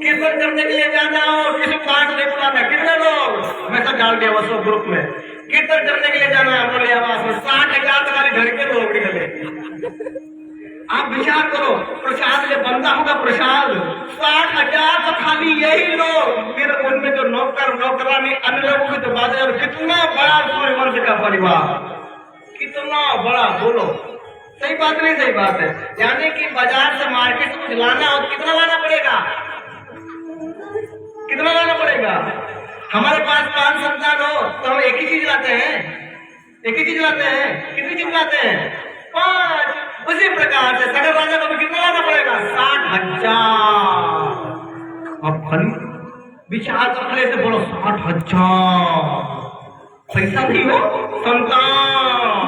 S1: कीर्तन करने के लिए जाना हो, किसी पाठ नहीं बुलाना, कितने लोग हमेशा डाल दिया वो सब ग्रुप में। कीर्तन करने के लिए जाना है, बोले आवाज में 60,000 तुम्हारे घर के लोग निकले। आप विचार करो, प्रसाद जो बनता होगा, प्रसाद 60,000 तो खाली यही लोग, फिर उनमें जो नौकर नौकरानी अन्य लोगों की तो बात है। कितना बड़ा सूर्यवंश का परिवार, कितना बड़ा, बोलो सही बात नहीं? सही बात है। यानी कि बाजार से मार्केट से कुछ लाना हो, कितना लाना पड़ेगा? कितना लाना पड़ेगा? हमारे पास 5 संतान हो तो हम एक ही चीज लाते हैं, एक ही चीज लाते हैं। कितनी चीज लाते हैं? 5। उसी प्रकार से सगर राजा को भी कितना लाना पड़ेगा? 60,000। अब खाली विचार करने से बोलो 60,000 पैसा नहीं हो, संतान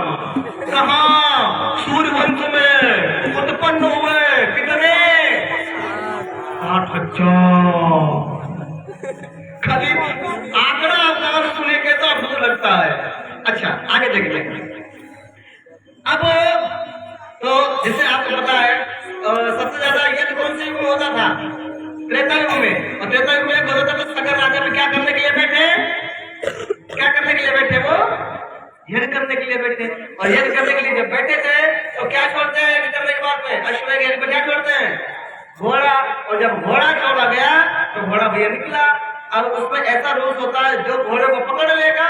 S1: कहाँ? सूर्यवंश में उत्पन्न हुए कितने? 60,000। खाली आंकड़ा आपका सुने के तो आपको लगता है। अच्छा, आगे देखिए। अब तो जैसे आपको पता है सबसे ज्यादा यज्ञ कौन से युग में होता था? त्रेता युग में। और त्रेता युग में होता था, तो सगर राजा में क्या करने के लिए बैठे? क्या करने के लिए बैठे? वो यज्ञ करने के लिए बैठे। और यज्ञ करने के लिए जब बैठे थे तो क्या छोड़ते हैं यज्ञ करने के बाद में? अश्वमेध यज्ञ में क्या छोड़ते हैं? घोड़ा। और जब घोड़ा छोड़ा गया तो घोड़ा भैया निकला। अब उसमें ऐसा रूल्स होता है, जो घोड़े को पकड़ लेगा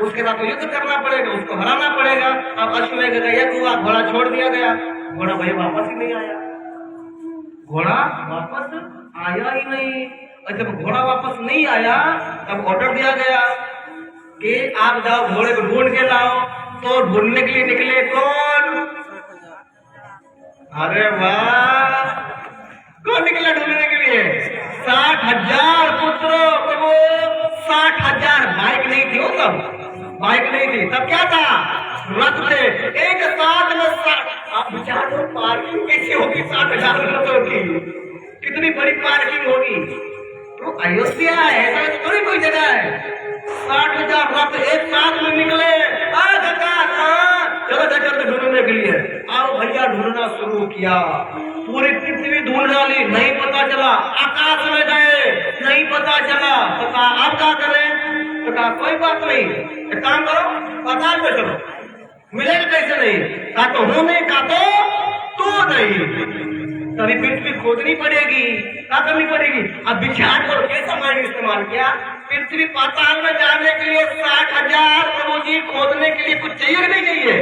S1: उसके साथ तो युद्ध करना पड़ेगा, उसको हराना पड़ेगा। अब अश्वमेध यज्ञ हुआ, घोड़ा छोड़ दिया गया, घोड़ा भाई वापस ही नहीं आया, घोड़ा वापस आया ही नहीं। और जब घोड़ा वापस नहीं आया तब ऑर्डर दिया गया कि आप जाओ घोड़े को ढूंढ के लाओ। तो ढूंढने के लिए निकले कौन? अरे वाह, कौन निकला ढूंढने के लिए? 60,000 पुत्रों। प्रभु 60,000। बाइक नहीं थी वो तब, बाइक नहीं थी तब, क्या था? रथ थे। एक साथ में 60। आप विचार करो पार्किंग कैसी होगी 60,000 रथों की, कितनी बड़ी पार्किंग होगी। तो अयोध्या है, ऐसा थोड़ी कोई जगह है। 60,000 रथ एक साथ में निकले। चलो चलते ढूंढने के लिए। आओ भैया, ढूंढना शुरू किया, पूरी पृथ्वी ढूंढ डाली, नहीं पता चला। आकाश में गए, नहीं पता चला। पता अब क्या करें? पता कोई बात नहीं, एक काम करो, पता पे चलो, मिलेगा कैसे नहीं? का तो हूं नहीं, का तो नहीं। तभी पृथ्वी खोदनी पड़ेगी, क्या करनी पड़ेगी? अब विचार करो कैसा माइंड इस्तेमाल किया। पृथ्वी पाताल में जाने के लिए 60,000 प्रभु जी, खोदने के लिए कुछ चाहिए नहीं चाहिए?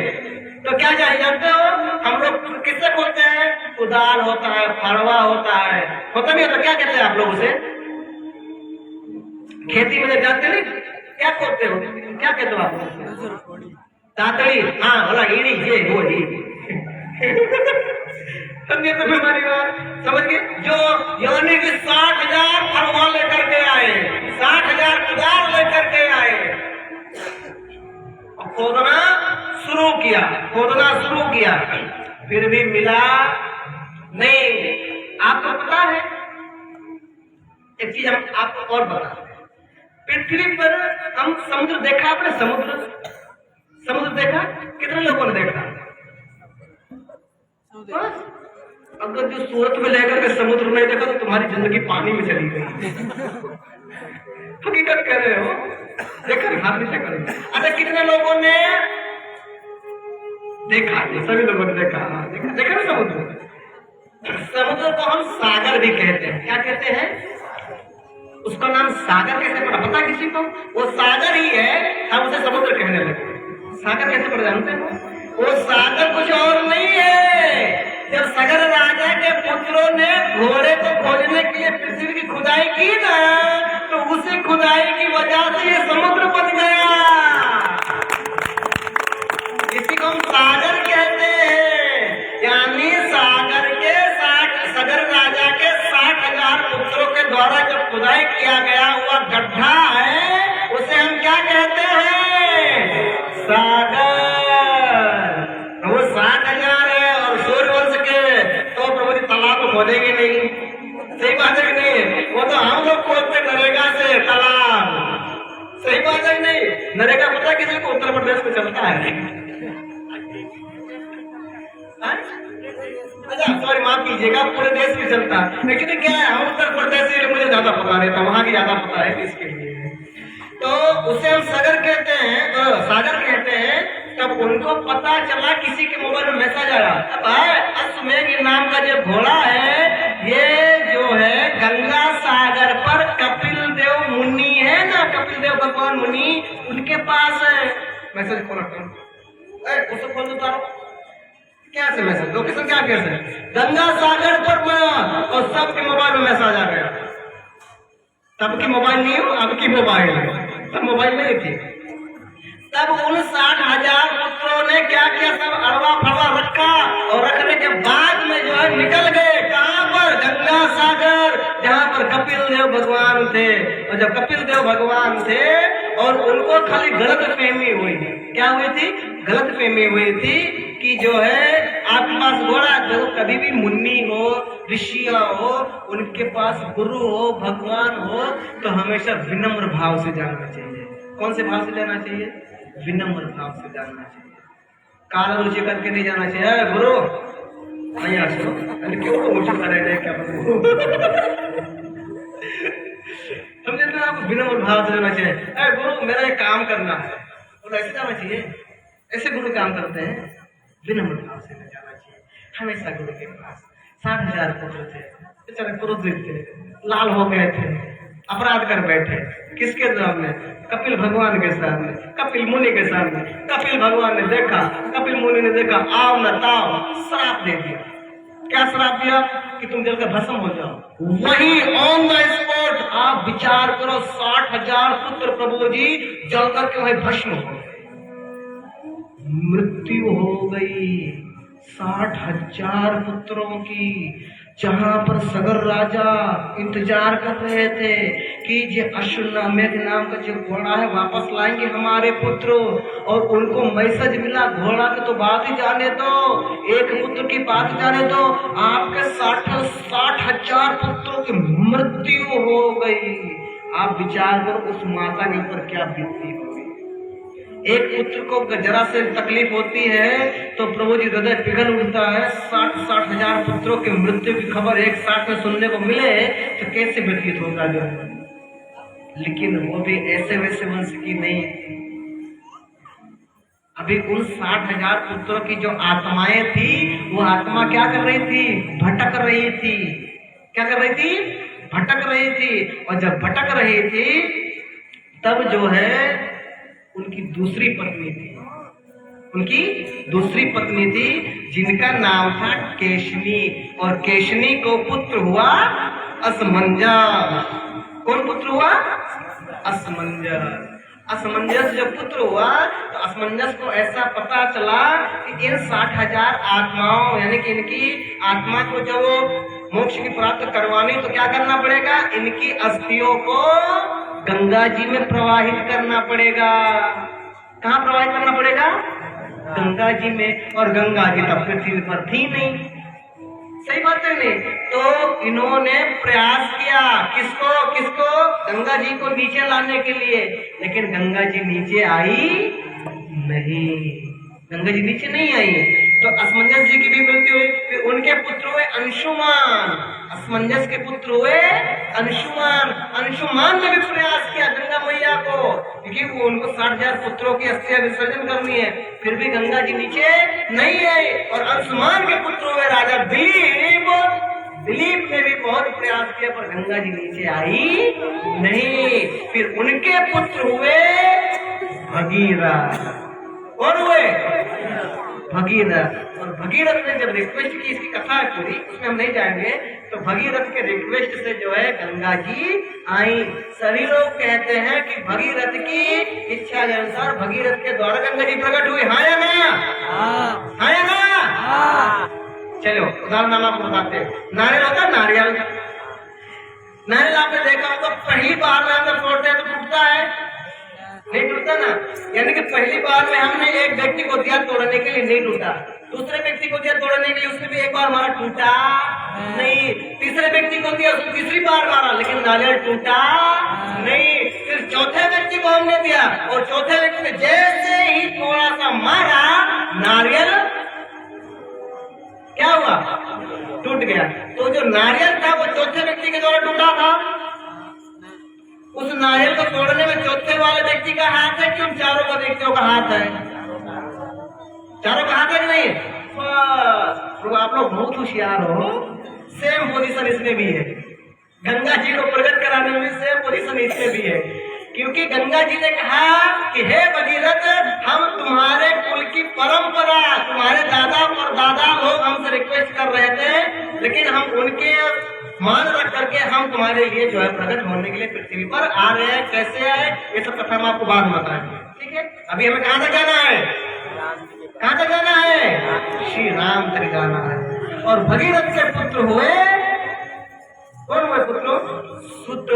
S1: तो क्या चाहिए जानते हो? हम लोग किससे खोदते हैं? कुदाल होता है, फड़वा होता है, होता नहीं होता? क्या कहते हैं आप लोग उसे? खेती में जाते नहीं, क्या खोदते हो? क्या कहते हो आप? दातड़ी। हाँ बोला, ईड़ी, ये वो समझे तो हमारी बात? समझ गए? जो यानी कि 60,000 फरवा लेकर के आए, 60,000 कुदाल लेकर के आए, खोदना शुरू किया, खोदना शुरू किया, फिर भी मिला नहीं। आपको पता है एक चीज, हम आपको और बताते हैं। पृथ्वी पर हम समुद्र देखा, आपने समुद्र देखा? कितने लोगों ने देखा? अगर जो सूरत में लेकर के समुद्र नहीं देखा तो तुम्हारी जिंदगी पानी में चली गई। हकीकत कह रहे हो? देखा? हाथ नीचे करें। अच्छा, कितने लोगों ने देखा? सभी लोगों ने देखा। देखा ना समुद्र? समुद्र को हम सागर भी कहते हैं। क्या कहते हैं? उसका नाम सागर कैसे पड़ा पता किसी को? वो सागर ही है, हम उसे समुद्र कहने लगे। सागर कैसे पड़ा जानते हो? वो सागर कुछ और नहीं है। जब सगर राजा के पुत्रों ने घोड़े को खोजने के लिए पृथ्वी की खुदाई की ना, तो उसी खुदाई की वजह से ये समुद्र बन गया। इसी को हम सागर कहते हैं। यानी सगर राजा के 60,000 पुत्रों के द्वारा जब खुदाई किया गया हुआ गड्ढा है, उसे हम क्या कहते हैं? सागर। वो 60,000 है और सूर्यवंश के तो प्रभु जी तालाब को खोदेंगे नहीं। सही बात है कि नहीं? वो तो हम लोग खोदते नरेगा से तालाब। सही बात है कि नहीं? नरेगा पता है किसी को? उत्तर प्रदेश में चलता है। अच्छा सॉरी, माफ कीजिएगा, पूरे देश में चलता है। लेकिन क्या है, हम उत्तर प्रदेश से मुझे ज्यादा पता रहता, वहां की ज्यादा पता है किसके लिए। तो उसे हम सागर कहते हैं। तब उनको पता चला, किसी के मोबाइल में मैसेज आया, अब अश्वमेध नाम का जो घोड़ा है, ये जो है गंगा सागर पर कपिल देव मुनि है ना, कपिल देव भगवान मुनि, उनके पास है। मैसेज खोल उसे खोल दो। क्या से मैसेज? लोकेशन क्या कैसे? गंगा सागर पर, और सबके मोबाइल में मैसेज आ गया। तब की मोबाइल नहीं हो, अब की मोबाइल है, तब मोबाइल नहीं थी। तब उन 60,000 पुत्रों ने क्या किया? सब अरवा फरवा रखा, और रखने के बाद में जो है निकल गए। कहां पर? गंगा सागर, जहां पर कपिल देव भगवान थे। और जब कपिल देव भगवान थे और उनको खाली गलतफहमी हुई। क्या हुई थी? गलतफहमी हुई थी कि जो है आपके पास घोड़ा, जो कभी भी मुन्नी हो, ऋषियां हो, उनके पास गुरु हो, भगवान हो, तो हमेशा विनम्र भाव से जाना चाहिए। कौन से भाव से जाना चाहिए? विनम्र भाव से जाना चाहिए। काला रुचि करके नहीं जाना चाहिए। गुरु भैया क्यों ऊँचा करेगा, क्या समझे ना? आपको विनम्र भाव से जाना चाहिए। गुरु मेरा एक काम करना है, और ऐसे जाना चाहिए। ऐसे गुरु काम करते हैं, विनम्र भाव से जाना चाहिए। हमेशा गुरु के पास 60,000 पुत्र थे, बेचारे क्रोधित थे, लाल हो गए थे, अपराध कर बैठे। किसके सामने? कपिल भगवान के सामने, कपिल मुनि के सामने। कपिल भगवान ने देखा, कपिल मुनि ने देखा, आओ न ताओ, श्राप दे दिया। क्या श्राप दिया? कि तुम जल के भस्म हो जाओ। वही ऑन द स्पॉट आप विचार करो, 60,000 पुत्र प्रभु जी जल करके वही भस्म हो गए, मृत्यु हो गई 60,000 पुत्रों की। जहां पर सगर राजा इंतजार कर रहे थे कि ये अश्वमेध नाम का जो घोड़ा है वापस लाएंगे हमारे पुत्र, और उनको मैसेज मिला, घोड़ा की तो बात ही जाने दो, एक पुत्र की बात जाने दो, आपके 60,000 पुत्रों की मृत्यु हो गई। आप विचार करो उस माता के ऊपर क्या बीती होगी। एक पुत्र को जरा से तकलीफ होती है तो प्रभु जी हृदय पिघल उठता है। 60,000 पुत्रों की मृत्यु की खबर एक साथ में सुनने को मिले तो कैसे व्यतीत होगा जो है। लेकिन वो भी ऐसे वैसे वंश की नहीं थी। अभी उन 60,000 पुत्रों की जो आत्माएं थी, वो आत्मा क्या कर रही थी? भटक रही थी। क्या कर रही थी? भटक रही थी। और जब भटक रही थी तब जो है उनकी दूसरी पत्नी थी, उनकी दूसरी पत्नी थी जिनका नाम था केशनी, और केशनी को पुत्र हुआ असमंजस। कौन पुत्र हुआ? असमंजस। असमंजस जब पुत्र हुआ तो असमंजस को ऐसा पता चला कि इन 60,000 आत्माओं यानी कि इनकी आत्मा को जब मोक्ष की प्राप्त करवानी तो क्या करना पड़ेगा? इनकी अस्थियों को गंगा जी में प्रवाहित करना पड़ेगा। कहाँ प्रवाहित करना पड़ेगा? गंगा जी में। और गंगा जी तब पृथ्वी पर थी नहीं। सही बात है नहीं? तो इन्होंने प्रयास किया, किसको किसको? गंगा जी को नीचे लाने के लिए, लेकिन गंगा जी नीचे आई नहीं। गंगा जी नीचे नहीं आई। तो असमंजस जी की भी मृत्यु हुई। फिर उनके पुत्र हुए अंशुमान। असमंजस के पुत्र हुए अंशुमान। अंशुमान ने भी प्रयास किया गंगा मैया को, क्योंकि वो उनको 60,000 पुत्रों की अस्थियां विसर्जन करनी है। फिर भी गंगा जी नीचे नहीं आई। और अंशुमान के पुत्र हुए राजा दिलीप। दिलीप ने भी बहुत प्रयास किया पर गंगा जी नीचे आई नहीं। फिर उनके पुत्र हुए भगीरथ। कौन हुए? भगीरथ। और भगीरथ ने जब रिक्वेस्ट की, इसकी कथा है पूरी, उसमें हम नहीं जाएंगे, तो भगीरथ के रिक्वेस्ट से जो है गंगा जी आई। सभी लोग कहते हैं कि भगीरथ की इच्छा के अनुसार भगीरथ के द्वारा गंगा जी प्रकट हुई। हाँ या ना? हाँ या ना? चलो उदाहरण नाम आपको बताते हैं। नारियल होता है, नारियल। नारियल आपने देखा होगा पहली बार में अंदर फोड़ते हैं तो टूटता है, नहीं टूटता ना? यानी कि पहली बार में हमने एक व्यक्ति को दिया तोड़ने के लिए, नहीं टूटा। दूसरे व्यक्ति को दिया तोड़ने के लिए, उसने भी एक बार मारा, टूटा नहीं। तीसरे व्यक्ति को दिया, उसने तीसरी बार मारा, लेकिन नारियल टूटा नहीं। फिर चौथे व्यक्ति को हमने दिया और चौथे व्यक्ति ने जैसे ही थोड़ा सा मारा, नारियल क्या हुआ? टूट गया। तो जो नारियल था वो चौथे व्यक्ति के द्वारा टूटा था। उस नारियल को तोड़ने में चौथे वाले व्यक्ति का हाथ है कि उन चारों का व्यक्तियों का हाथ है? चारों का हाथ है कि नहीं? तो आप लोग बहुत होशियार हो। सेम पोजीशन इसमें भी है। गंगा जी को प्रकट कराने में सेम पोजीशन इसमें भी है, क्योंकि गंगा जी ने कहा कि हे भगीरथ, हम तुम्हारे कुल की परंपरा, तुम्हारे दादा और दादा लोग हमसे रिक्वेस्ट कर रहे थे, लेकिन हम उनके मान रख करके हम तुम्हारे लिए जो है प्रकट होने के लिए पृथ्वी पर आ रहे हैं। कैसे आए ये सब कथा हम आपको बाद में बताएंगे, ठीक है? अभी हमें कहाँ तक जाना है? कहाँ तक जाना है? श्री राम तक जाना है। और भगीरथ के पुत्र हुए, कौन हुए पुत्र? सुत।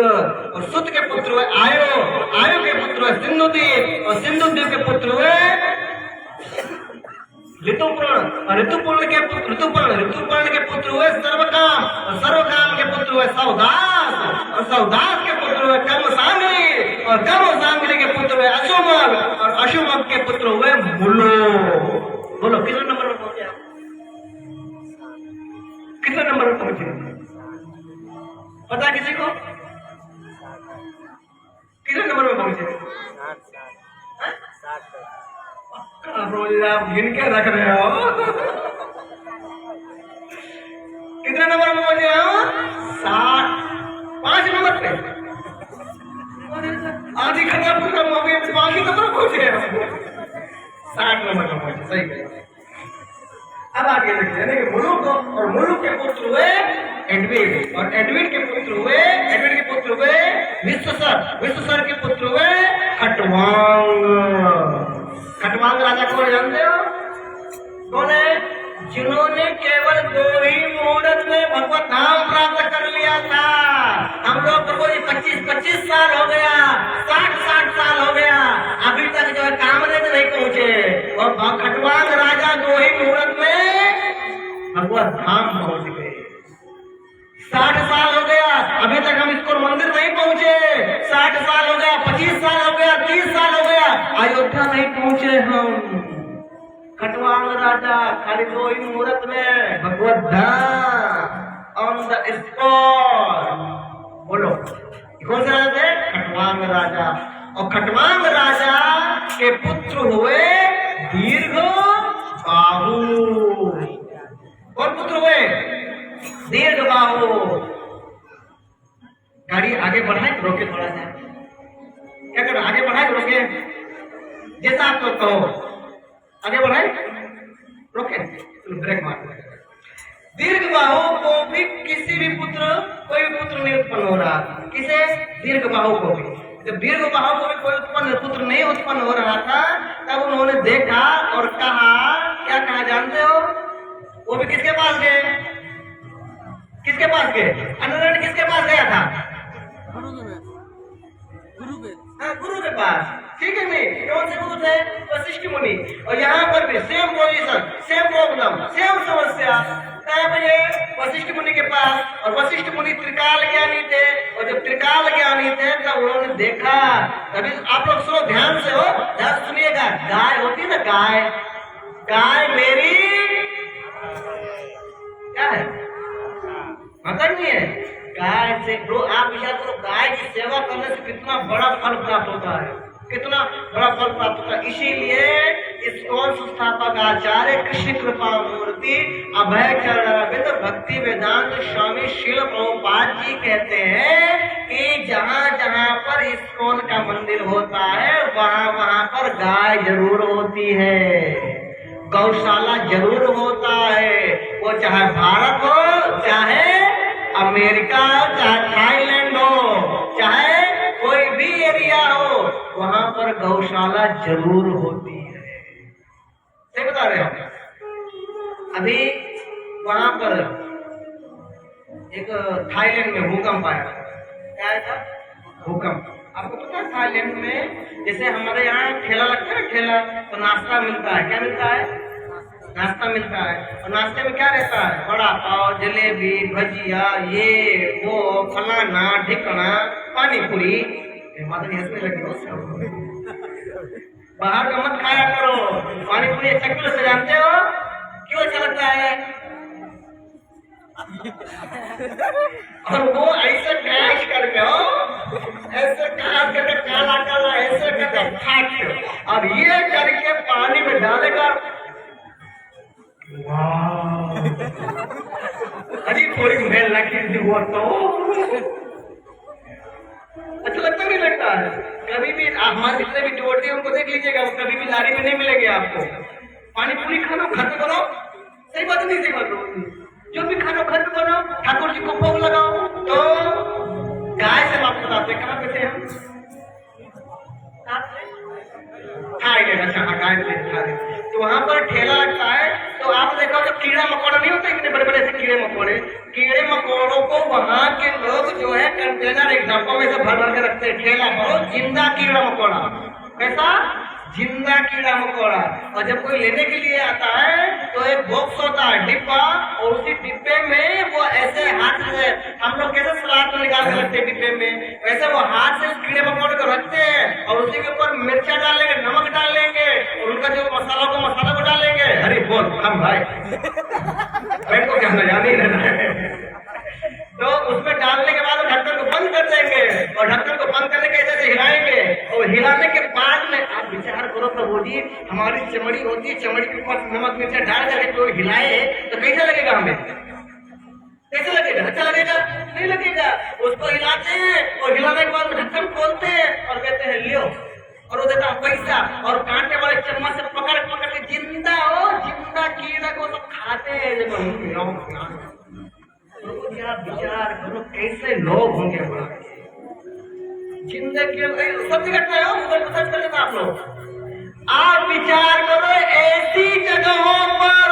S1: और सुत के पुत्र हुए आयो। आयो के पुत्र हुए सिंधुदीप। और सिंधुदीप के पुत्र हुए ऋतुपर्ण। और ऋतुपर्ण के पुत्र हुए सर्वकाम। और सर्वकाम के पुत्र हुए सौदास। और सौदास के पुत्र हुए कर्मसांगली। और कर्मसांगली के पुत्र हुए अशुमग। और अशुमग के पुत्र हुए मुलो। बोलो कितने नंबर में पहुंचे? कितने नंबर में पहुंचे पता किसी को? कितने नंबर में पहुंचे? आप गिन के रख रहे हो। कितने नंबर में पहुंचे हो? 60। 5 नंबर पे आधी खत्म हो गई, बाकी तो पहुंचे हम 60 नंबर पर पहुंचे। सही कहा। अब आगे देखते हैं कि मुलुक, और मुलुक के पुत्र हुए एडविन, और एडविन के पुत्र हुए विश्वसर, विश्वसर के पुत्र हुए खटवांग। खटवांग राजा को जानते हो कौन है? जिन्होंने केवल 2 ही मुहूर्त में भगवत धाम प्राप्त कर लिया था। हम लोग प्रभु जी 25-25 साल हो गया, 60-60 साल हो गया, अभी तक जो है कामरेज नहीं पहुंचे। और खटवांग राजा 2 ही मुहूर्त में भगवत धाम पहुंच गए। 60 साल हो गया, अभी तक हम इसको मंदिर नहीं पहुंचे। 60 साल हो गया, 25 साल हो गया, 30 साल हो गया, अयोध्या नहीं पहुंचे हम। खटवांग राजा खाली 2 ही मुहूर्त में भगवत धाम ऑन द स्पॉट। बोलो कौन से राजा थे? खटवांग राजा। और खटवांग राजा के पुत्र हुए दीर्घ बाहु। कौन पुत्र हुए? दीर्घ बाहु। गाड़ी आगे बढ़ाए रोके, थोड़ा सा क्या करो, आगे बढ़ाए रोके, जैसा आप तो कहो, आगे बढ़ाए रोके, ब्रेक मार। दीर्घ बाहु को भी किसी भी पुत्र, कोई भी पुत्र नहीं उत्पन्न हो रहा। किसे? दीर्घ बाहु को भी। जब दीर्घ बाहु को भी कोई पुत्र नहीं उत्पन्न हो रहा था, तब उन्होंने देखा और कहा, क्या कहा जानते हो? वो भी किसके पास गए? किसके पास गए? अनुरण किसके पास गया था? गुरु के पास। ठीक है नहीं? कौन से गुरु थे? वशिष्ठ मुनि। और यहाँ पर भी same position, same problem, same समस्या। तब ये वशिष्ठ मुनि के पास, और वशिष्ठ मुनि त्रिकाल ज्ञानी थे, और जब त्रिकाल ज्ञानी थे तब उन्होंने देखा। अभी आप लोग सुनो ध्यान से, हो ध्यान सुनिएगा। गाय होती ना, गाय, गाय मेरी क्या है? मतलब नहीं है गाय से। आप विचार करो, गाय की सेवा करने से कितना बड़ा फल प्राप्त होता है, कितना बड़ा फल प्राप्त होता है। इसीलिए इस्कॉन संस्थापक आचार्य कृष्ण कृपा मूर्ति अभय चरणारविंद भक्ति वेदांत स्वामी श्रील प्रभुपाद जी कहते हैं कि जहाँ जहाँ पर इस्कॉन का मंदिर होता है, वहाँ वहाँ पर गाय जरूर होती है, गौशाला जरूर होता है। वो चाहे भारत हो, चाहे अमेरिका हो, चाहे थाईलैंड हो, चाहे कोई भी एरिया हो, वहां पर गौशाला जरूर होती है। सही बता रहे हो? अभी वहां पर एक थाईलैंड में भूकंप आया। क्या आया था? भूकंप। आपको पता है थाईलैंड में जैसे हमारे यहाँ ठेला लगता है, ठेला तो नाश्ता मिलता है। क्या मिलता है? नाश्ता मिलता है। और नाश्ते में क्या रहता है? बड़ा पाव, जलेबी, भजिया, ये वो फलाना ढिकना, पानी पूरी। माता जी हंसने लगी हो। बाहर का मत खाया करो। पानी पूरी अच्छा क्यों से जानते हो? क्यों अच्छा लगता है? और वो ऐसे क्रैश करके हो, ऐसे काट करके काला काला ऐसे करके फाट, और ये करके पानी में डालेगा। अरे थोड़ी महल लगी वो तो अच्छा लगता नहीं लगता है? कभी भी हमारे जितने भी डिवोटी उनको देख लीजिएगा, वो कभी भी लारी में नहीं मिलेंगे आपको। पानी पूरी खाना घर पे बनाओ, सही बात नहीं? सही बात। जो भी खाना घर पे बनाओ, ठाकुर जी को भोग लगाओ। तो गाय से बात बताते हैं, कहाँ पे थे हम? थाईलैंड। अच्छा हाँ, गाय। तो वहां पर ठेला लगता है, तो आप देखो तो कीड़ा मकोड़ा नहीं होता, इतने बड़े बड़े से कीड़े मकोड़े, कीड़े मकोड़ों को वहां के लोग जो है कंटेनर एक डब्बा में से भर भर के रखते हैं ठेला पर, जिंदा कीड़ा मकोड़ा। कैसा? जिंदा कीड़ा मकोड़ा। और जब कोई लेने के लिए आता है तो एक बॉक्स होता है, डिब्बा, और उसी डिब्बे में वो ऐसे हाथ से, हम लोग कैसे सलाद में निकाल के रखते हैं डिब्बे में, वैसे वो हाथ से कीड़े मकोड़े को रखते हैं, और उसी के ऊपर मिर्चा डाल लेंगे, नमक डाल लेंगे, और उनका जो मसाला को डाल लेंगे। अरे बोल हम भाई पेट को क्या जान ही रहना है। तो उसमें डालने के बाद ढक्कन को बंद कर देंगे, और ढक्कन को बंद करने के ऐसे हिलाएंगे, और हिलाने के बाद में आप विचार करो प्रभु जी, हमारी चमड़ी होती है, चमड़ी के ऊपर नमक मिर्चा डाल करके कोई हिलाए तो कैसा लगेगा हमें? कैसा लगेगा? अच्छा लगेगा? नहीं लगेगा। उसको हिलाते हैं और हिलाने के बाद ढक्कन खोलते हैं और कहते हैं लियो, और वो देता पैसा और कांटे वाले चम्मच से पकड़ पकड़ के जिंदा कीड़ा को सब खाते हैं। तो क्या विचार करो कैसे लोग होंगे वहां जिंदगी सब जगह है, गूगल पर सर्च कर लेना आप लोग। आप विचार करो ऐसी जगहों पर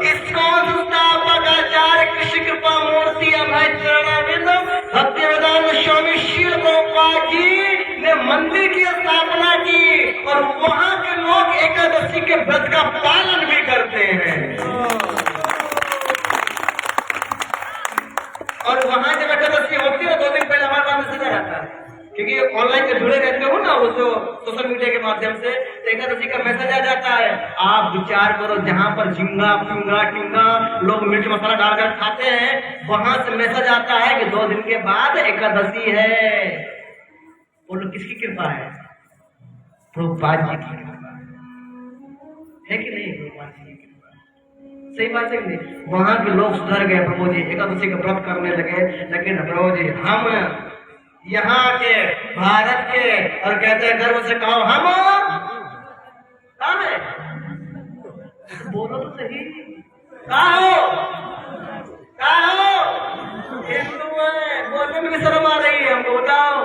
S1: इस्कॉन संस्थापक आचार्य कृष्ण कृपा मूर्ति अभय चरणारविंद भक्तिवेदांत स्वामी श्रील प्रभुपाद जी ने मंदिर की स्थापना की और वहां के लोग एकादशी के व्रत का पालन भी करते हैं। और वहां जब एकादशी होती है 2 दिन पहले हमारे पास मैसेज आ जाता है, क्योंकि ऑनलाइन से जुड़े रहते हो ना वो जो सोशल मीडिया के माध्यम से, तो एकादशी का मैसेज आ जाता है। आप विचार करो जहां पर झिंगा फिंगा टिंगा लोग मिर्च मसाला डालकर खाते हैं, वहां से मैसेज आता है कि 2 दिन के बाद एकादशी है। बोलो किसकी कृपा है? प्रभुपाद जी की कृपा है कि नहीं? प्रभुपाद जी की कृपा, सही बात है कि नहीं? वहां के लोग सुधर गए प्रभु जी, एकादशी का व्रत करने लगे। लेकिन प्रभु जी हम यहाँ के भारत के, और कहते हैं गर्व से कहो हम कहाँ है? बोलो तो सही, कहाँ हो? हिंदू है, बोलने में भी शर्म आ रही है हमको, बताओ।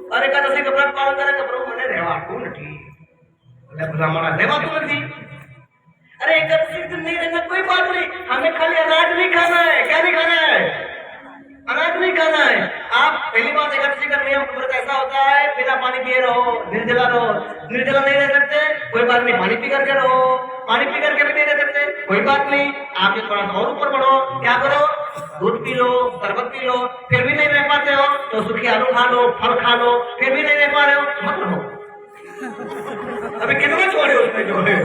S1: और एकादशी का व्रत पालन करेंगे प्रभु, मैंने रेवा तू नठी ब्राह्मणा रेवा तू नठी। अरे एकादशी दिन नहीं रहना कोई बात नहीं, हमें खाली अनाज नहीं खाना है। क्या नहीं खाना है? अनाज नहीं खाना है। आप पहली बात एकादशी का नियम व्रत ऐसा होता है, बिना पानी पिए रहो, निर्जला रहो। निर्जला नहीं रह सकते कोई बात नहीं, पानी पी करके रहो। पानी पी करके भी नहीं रह सकते कोई बात नहीं, आप थोड़ा सा और ऊपर बढ़ो, क्या करो? दूध पी लो, शरबत पी लो। फिर भी नहीं रह पाते हो तो सूखी आलू खा लो, फल खा लो। फिर भी नहीं रह पा रहे हो मत रहो। अभी कितना छोड़े उसमें जो है,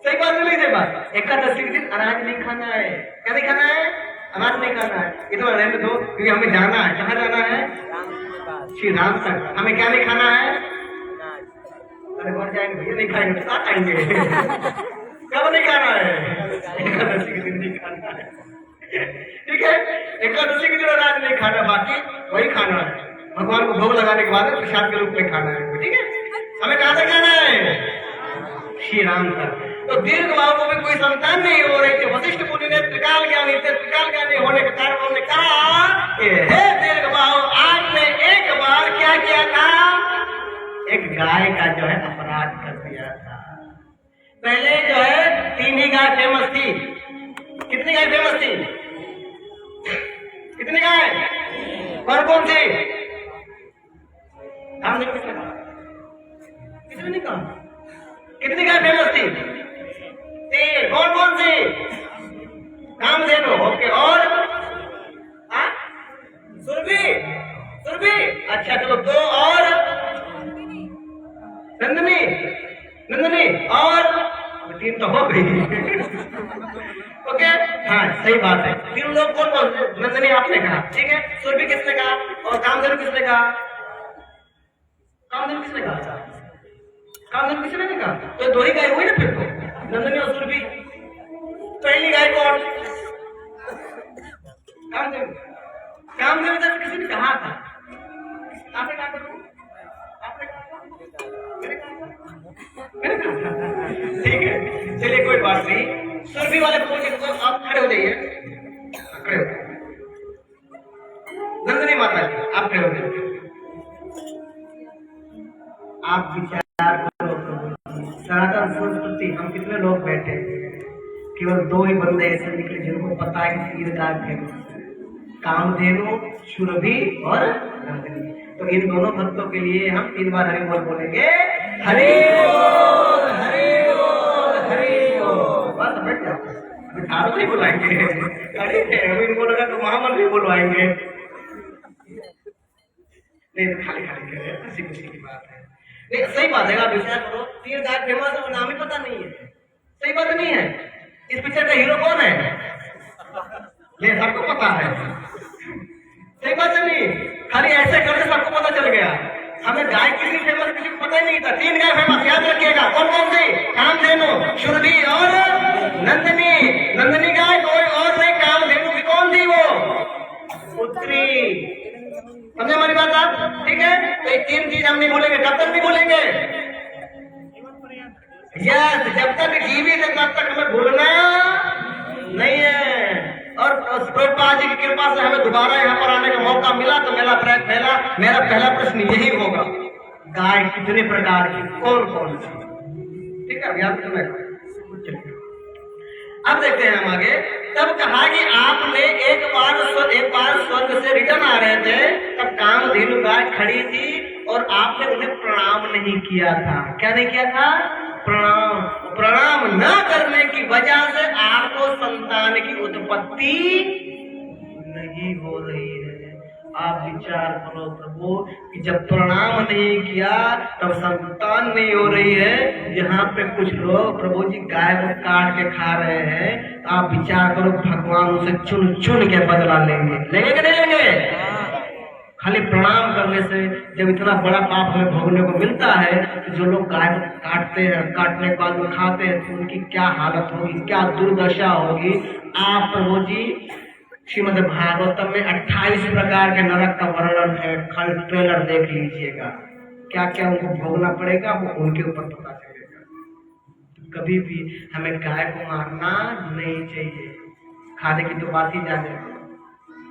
S1: सही बात नहीं? सही बात। एकादशी के दिन अनाज नहीं खाना है। क्या नहीं खाना है? अनाज नहीं खाना है। इतना रहने दो, क्योंकि हमें जाना है। कहाँ जाना है? श्री राम तक। हमें क्या नहीं खाना है? अरे मर जाएंगे भैया, नहीं खाएंगे तो खाएंगे। कब नहीं खाना है? एकादशी के दिन नहीं खाना है, ठीक है? एकादशी के दिन अनाज नहीं खाना, बाकी वही खाना है। भगवान को भोग लगाने के बाद प्रसाद के रूप में खाना है, ठीक है? हमें कहाँ तक खाना है? श्री राम तक। तो दीर्घ बाबू में कोई संतान नहीं हो रही थी। वशिष्ठ मुनि ने त्रिकाल ज्ञानी थे, त्रिकाल ज्ञानी होने के कारण उन्होंने कहा हे दीर्घ बाबू, आपने एक बार क्या किया था? एक गाय का जो है अपराध कर दिया था। पहले जो है 3 ही गाय फेमस थी। कितनी गाय फेमस थी? कितनी गाय? कौन सी? किसने नहीं कहा? कितनी गाय फेमस थी? 3। कौन सी? कामधेनु, ओके। और सुरभि, अच्छा चलो 2 और नंदनी और 3 तो हो गई। ओके, हाँ सही बात है। 3 लोग कौन? नंदनी आपने कहा, ठीक है। सुरभि किसने कहा? और कामधेनु किसने कहा? कामधेनु किसने कहा? कामधेनु किसने नहीं कहा? तो 2 ही गाय हुई ना फिर तो, नंदनी और सुरभि। पहली गाय कौन? कामधेनु। कामधेनु जब किसी ने कहा था, आपने कहा था? ठीक है, चलिए कोई बात नहीं। सुरभि वाले को आप खड़े हो जाइए, खड़े हो। नंदनी माता जी आप खड़े हो जाइए। आप विचार करो, सनातन संस्कृति हम कितने लोग बैठे हैं, केवल 2 ही बंदे ऐसे निकले जिनको पता है कि 3 गाय फेमस, कामधेनु, सुरभि और नंदनी। तो इन दोनों भक्तों के लिए हम 3 बार हरि बोल बोलेंगे। हरि बोल, हरि बोल, हरि बोल। बस बैठ जाओ, अभी ठाकुर नहीं बुलाएंगे। अरे अभी इनको लगा तो महामंत्री बुलवाएंगे। नहीं खाली करें, किसी की बात है। नहीं सही बात है, आप विचार करो 3 गाय फेमस है, नाम ही पता नहीं है। सही बात नहीं है? इस पिक्चर का हीरो कौन है? ये सबको पता है। सही बात नहीं? खाली ऐसे करके सबको पता चल गया। हमें गाय कितनी फेमस किसी को पता ही नहीं था। 3 गाय फेमस, याद रखिएगा। कौन सी? कामधेनु, सुरभि और नंदनी। नंदनी गाय कोई और नहीं, कामधेनु भी कौन थी? वो ठीक है, तो ये 3 चीज हम नहीं भूलेंगे। कब तक नहीं भूलेंगे? यस, जब तक जीवित है तब तक हमें भूलना नहीं है। और प्रभुपाद जी की कृपा से हमें दोबारा यहाँ पर आने का मौका मिला, तो मेरा पहला प्रश्न यही होगा, गाय कितने प्रकार की, कौन कौन सी? ठीक है, याद रखना। अब देखते हैं हम आगे। तब कहा कि आपने एक बार स्वर्ग से रिटर्न आ रहे थे, तब कामधेनु गाय खड़ी थी और आपने उन्हें प्रणाम नहीं किया था। क्या नहीं किया था? प्रणाम न करने की वजह से आपको संतान की उत्पत्ति नहीं हो रही है। आप विचार करो प्रभु कि जब प्रणाम नहीं किया तब संतान नहीं हो रही है। यहाँ पे कुछ लोग प्रभु जी गाय को काट के खा रहे हैं। आप विचार करो, भगवान उसे चुन चुन के बदला लेंगे कि नहीं लेंगे? खाली प्रणाम करने से जब इतना बड़ा पाप हमें भोगने को मिलता है, तो जो लोग गाय को काटते हैं, काटने के बाद वो खाते हैं, तो उनकी क्या हालत होगी, क्या दुर्दशा होगी। आप प्रभु जी श्रीमद् भागवतम में 28 प्रकार के नरक का वर्णन है, खाली ट्रेलर देख लीजिएगा, क्या क्या उनको भोगना पड़ेगा वो उनके ऊपर पता चलेगा। तो कभी भी हमें गाय को मारना नहीं चाहिए। खाने की तो बात ही जाने,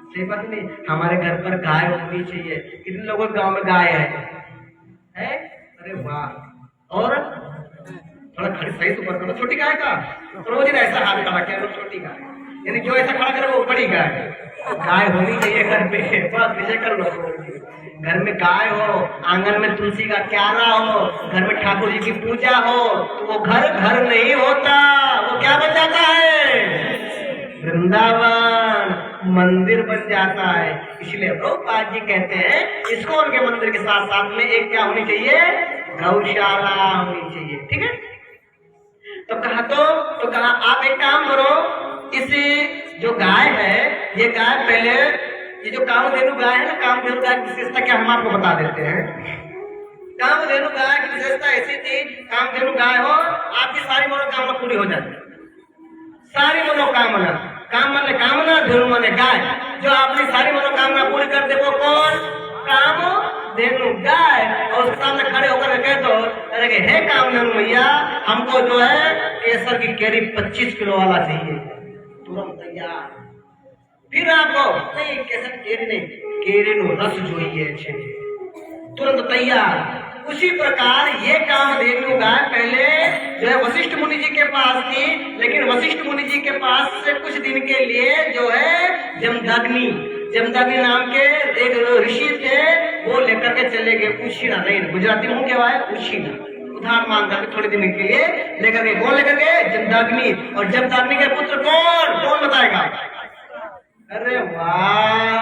S1: सही बात नहीं। हमारे घर पर गाय होनी चाहिए। कितने लोगों के गांव में गाय है? अरे वाह। और थोड़ा खड़ी सही तो करो, छोटी गाय का रोज ऐसा हाथ खड़ा किया, छोटी गाय, यानी जो ऐसा खड़ा करे वो बड़ी गाय। गाय होनी चाहिए घर पे, थोड़ा विजय कर लो। घर में गाय हो, आंगन में तुलसी का क्यारा हो, घर में ठाकुर जी की पूजा हो, तो वो घर नहीं होता, वो क्या बन जाता है? वृंदावन, मंदिर बन जाता है। इसलिए प्रभुपाद जी कहते हैं इस्कॉन के मंदिर के साथ साथ में एक क्या होनी चाहिए? गौशाला होनी चाहिए। ठीक है, तो कहा आप एक काम करो, इस जो गाय है, ये गाय पहले, ये जो कामधेनु गाय है ना, कामधेनु गाय की विशेषता क्या हम आपको बता देते हैं। कामधेनु गाय की विशेषता ऐसी थी, कामधेनु गाय हो, आपकी सारी मनोकामना पूरी हो जाती, सारी मनोकामना। कामना धेनु माने गाय, जो आपने सारी मनोकामना पूरी कर दे वो कौन? कामधेनु गाय। और उसके सामने खड़े होकर कह दो, अरे हे कामधेनु मैया, हमको जो है केसर की केरी 25 किलो वाला चाहिए, तुरंत तैयार। फिर आपको नहीं केसर केरी नहीं, केरी नो रस જોઈએ, तुरंत तैयार। उसी प्रकार ये कामधेनु गाय पहले जो है वशिष्ठ मुनि जी के पास थी, लेकिन वशिष्ठ मुनि जी के पास से कुछ दिन के लिए जो है जमदग्नि नाम के एक ऋषि थे, वो लेकर के चले गए उशीना, नहीं गुजराती में क्या है उशीना, उधार मांग करके थोड़े दिन के लिए लेकर गए। कौन लेकर गए? जमदग्नि। और जमदग्नि के पुत्र कौन बताएगा? अरे वाह,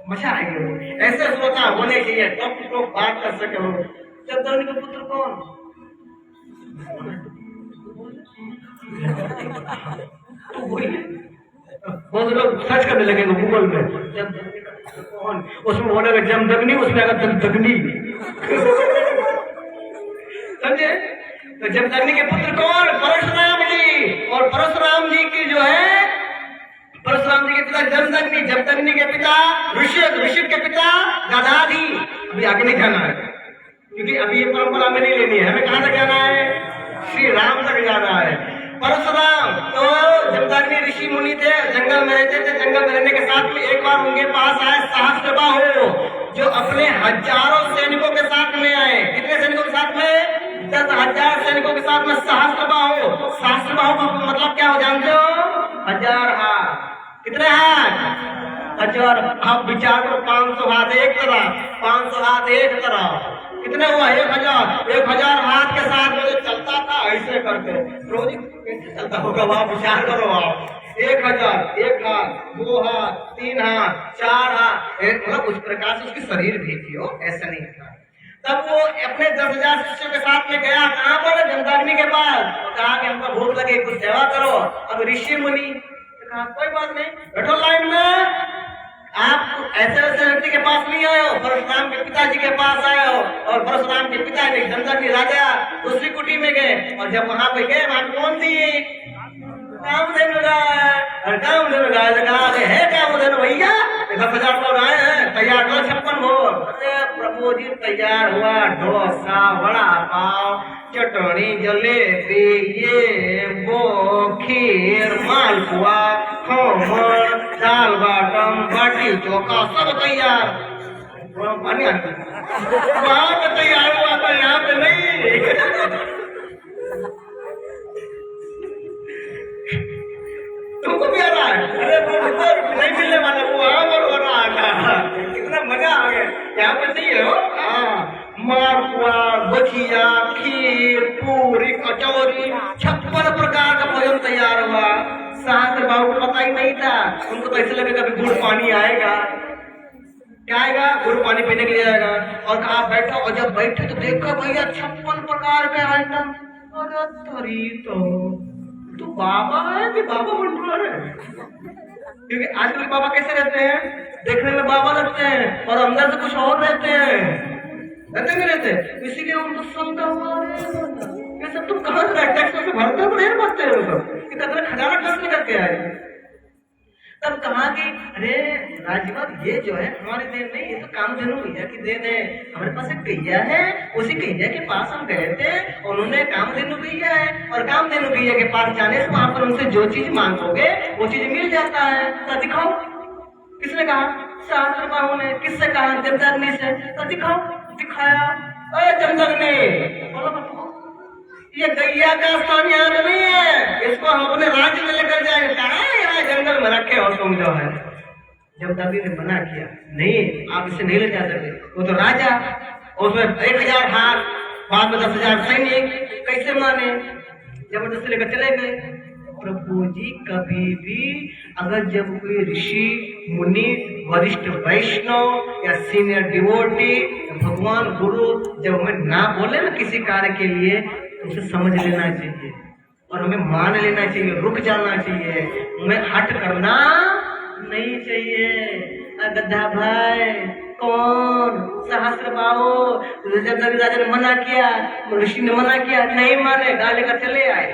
S1: मजा आएगी। ऐसे श्रोता होने चाहिए, टॉप टू टॉप बात कर सके हो। जमदग्नि का पुत्र कौन? बहुत लोग सर्च करने लगे गूगल में, जमदग्नि का पुत्र कौन, उसमें बोलेगा जमदग्नि, उसमें आएगा दग्नि। समझे? तो जमदग्नि के पुत्र कौन? परशुराम जी। और परशुराम जी की जो है, परशुराम जी के पिता जमदग्नि के पिता ऋषिक के पिता गदाधि। अभी आगे नहीं जाना है, क्योंकि अभी ये परंपरा में नहीं लेनी है, हमें कहाँ तक जाना है? श्री राम तक जाना है। परशुराम तो जमदग्नि ऋषि मुनि थे, जंगल में रहते थे। जंगल में रहने के साथ में एक बार उनके पास आए सहस्त्रबाहु, जो अपने हजारों सैनिकों के साथ में आए। कितने सैनिकों के साथ में? 10,000 सैनिकों के साथ में सहस्त्रबाहु। सहस्त्रबाहु का मतलब क्या हो जानते हो? 1000 हाथ। कितने हाथ? 1000। आप विचार करो, 500 हाथ एक तरफ, 500 हाथ एक तरफ, कितने हुआ? 1000। 1000 हाथ के साथ में जो चलता था ऐसे करके, रोज कैसे चलता होगा आप विचार करो। आप 1000, एक हाथ, 2 हाथ, 3 हाथ, 4 हाथ, मतलब उस प्रकार से उसकी शरीर भी थी, ऐसा नहीं था। तब वो अपने 10,000 शिष्यों के साथ में गया, कहाँ पर? जमदग्नि के पास। कहा कि हमको भूख लगी, कुछ सेवा करो। अब ऋषि मुनि कहा कोई बात नहीं, बैठो लाइन में। आप ऐसे व्यक्ति के पास नहीं आए हो, परशुराम के पिताजी के पास आए हो। और परशुराम के पिताजी जमदग्नि राजा दूसरी कुटी में गए, और जब वहां पे गए, वहां कौन थी? कामधेनु गाय। और कामधेनु गाय से कहा, हे कामधेनु भैया, 10,000 लोग आए हैं, तैयार करो 56 भोग। अरे प्रभु जी तैयार हुआ डोसा, वड़ा पाव, चटनी, जलेबी, ये वो, खीर, मालपुआ, खमण, दाल बाटम, बाटी चोखा, सब तैयार। पानी आता वहां पे तैयार हुआ था, यहाँ पे नहीं। तुमको भी आ रहा है? अरे वो नहीं मिलने वाला, वो वहां पर हो रहा था। कितना मजा आ गया। यहाँ पे नहीं है हो? हाँ, मालपुआ, गुजिया, खीर, पूरी, कचौरी, 56 प्रकार का भोजन तैयार हुआ। शास्त्र बाबू को पता ही नहीं था। उनको तो ऐसे लगे कभी गुड़ पानी आएगा। क्या आएगा? गुड़ पानी पीने के लिए आएगा। और कहा बैठो, और जब बैठे तो देखो भैया 56 प्रकार के आइटम। अरे तरी तो बाबा है कि बाबा मंडल है? क्योंकि आजकल बाबा कैसे रहते हैं? देखने में बाबा लगते हैं और अंदर से कुछ और रहते हैं। रहते नहीं रहते? इसीलिए उनको समझा हुआ ये सब तुम कहाँ से टैक्स में भरते हो? नहीं भरते हो सब? ये कतरा खजाना खर्च नहीं करके आए। तब कहा कि अरे राजवत ये जो है हमारे देन नहीं, ये तो कामधेनु भैया की देन है। हमारे पास एक गैया है, उसी गैया के पास हम गए थे, उन्होंने कामधेनु गैया है, और कामधेनु गैया के पास जाने से वहां पर उनसे जो चीज मांगोगे वो चीज मिल जाता है। तो दिखाओ। किसने कहा? शास्त्र बाबू ने। किससे कहा? जमदग्नि से। तो दिखाओ। दिखाया। अरे जमदग्नि, बोलो बापू, ये गैया का स्थान यहाँ पे नहीं है, इसको हम अपने राज्य में लेकर जाएंगे। यहाँ जंगल में रखे हो तुम जो है। जब दादी ने मना किया, नहीं आप इसे नहीं ले जा सकते, वो तो राजा, उसमें 1000 हाथ, बाद में 10,000 सैनिक, कैसे माने? जबरदस्ती लेकर चले गए। प्रभु जी कभी भी अगर जब कोई ऋषि, मुनि, वरिष्ठ वैष्णव या सीनियर डिवोटी, भगवान, गुरु जब हमें ना बोले ना किसी कार्य के लिए, तो उसे समझ लेना चाहिए और हमें मान लेना चाहिए, रुक जाना चाहिए, हमें हट करना नहीं चाहिए। गद्दा भाई कौन? सहस्त्र बाबू। जब राजा ने मना किया, ऋषि ने मना किया, नहीं माने, गाली कर चले आए,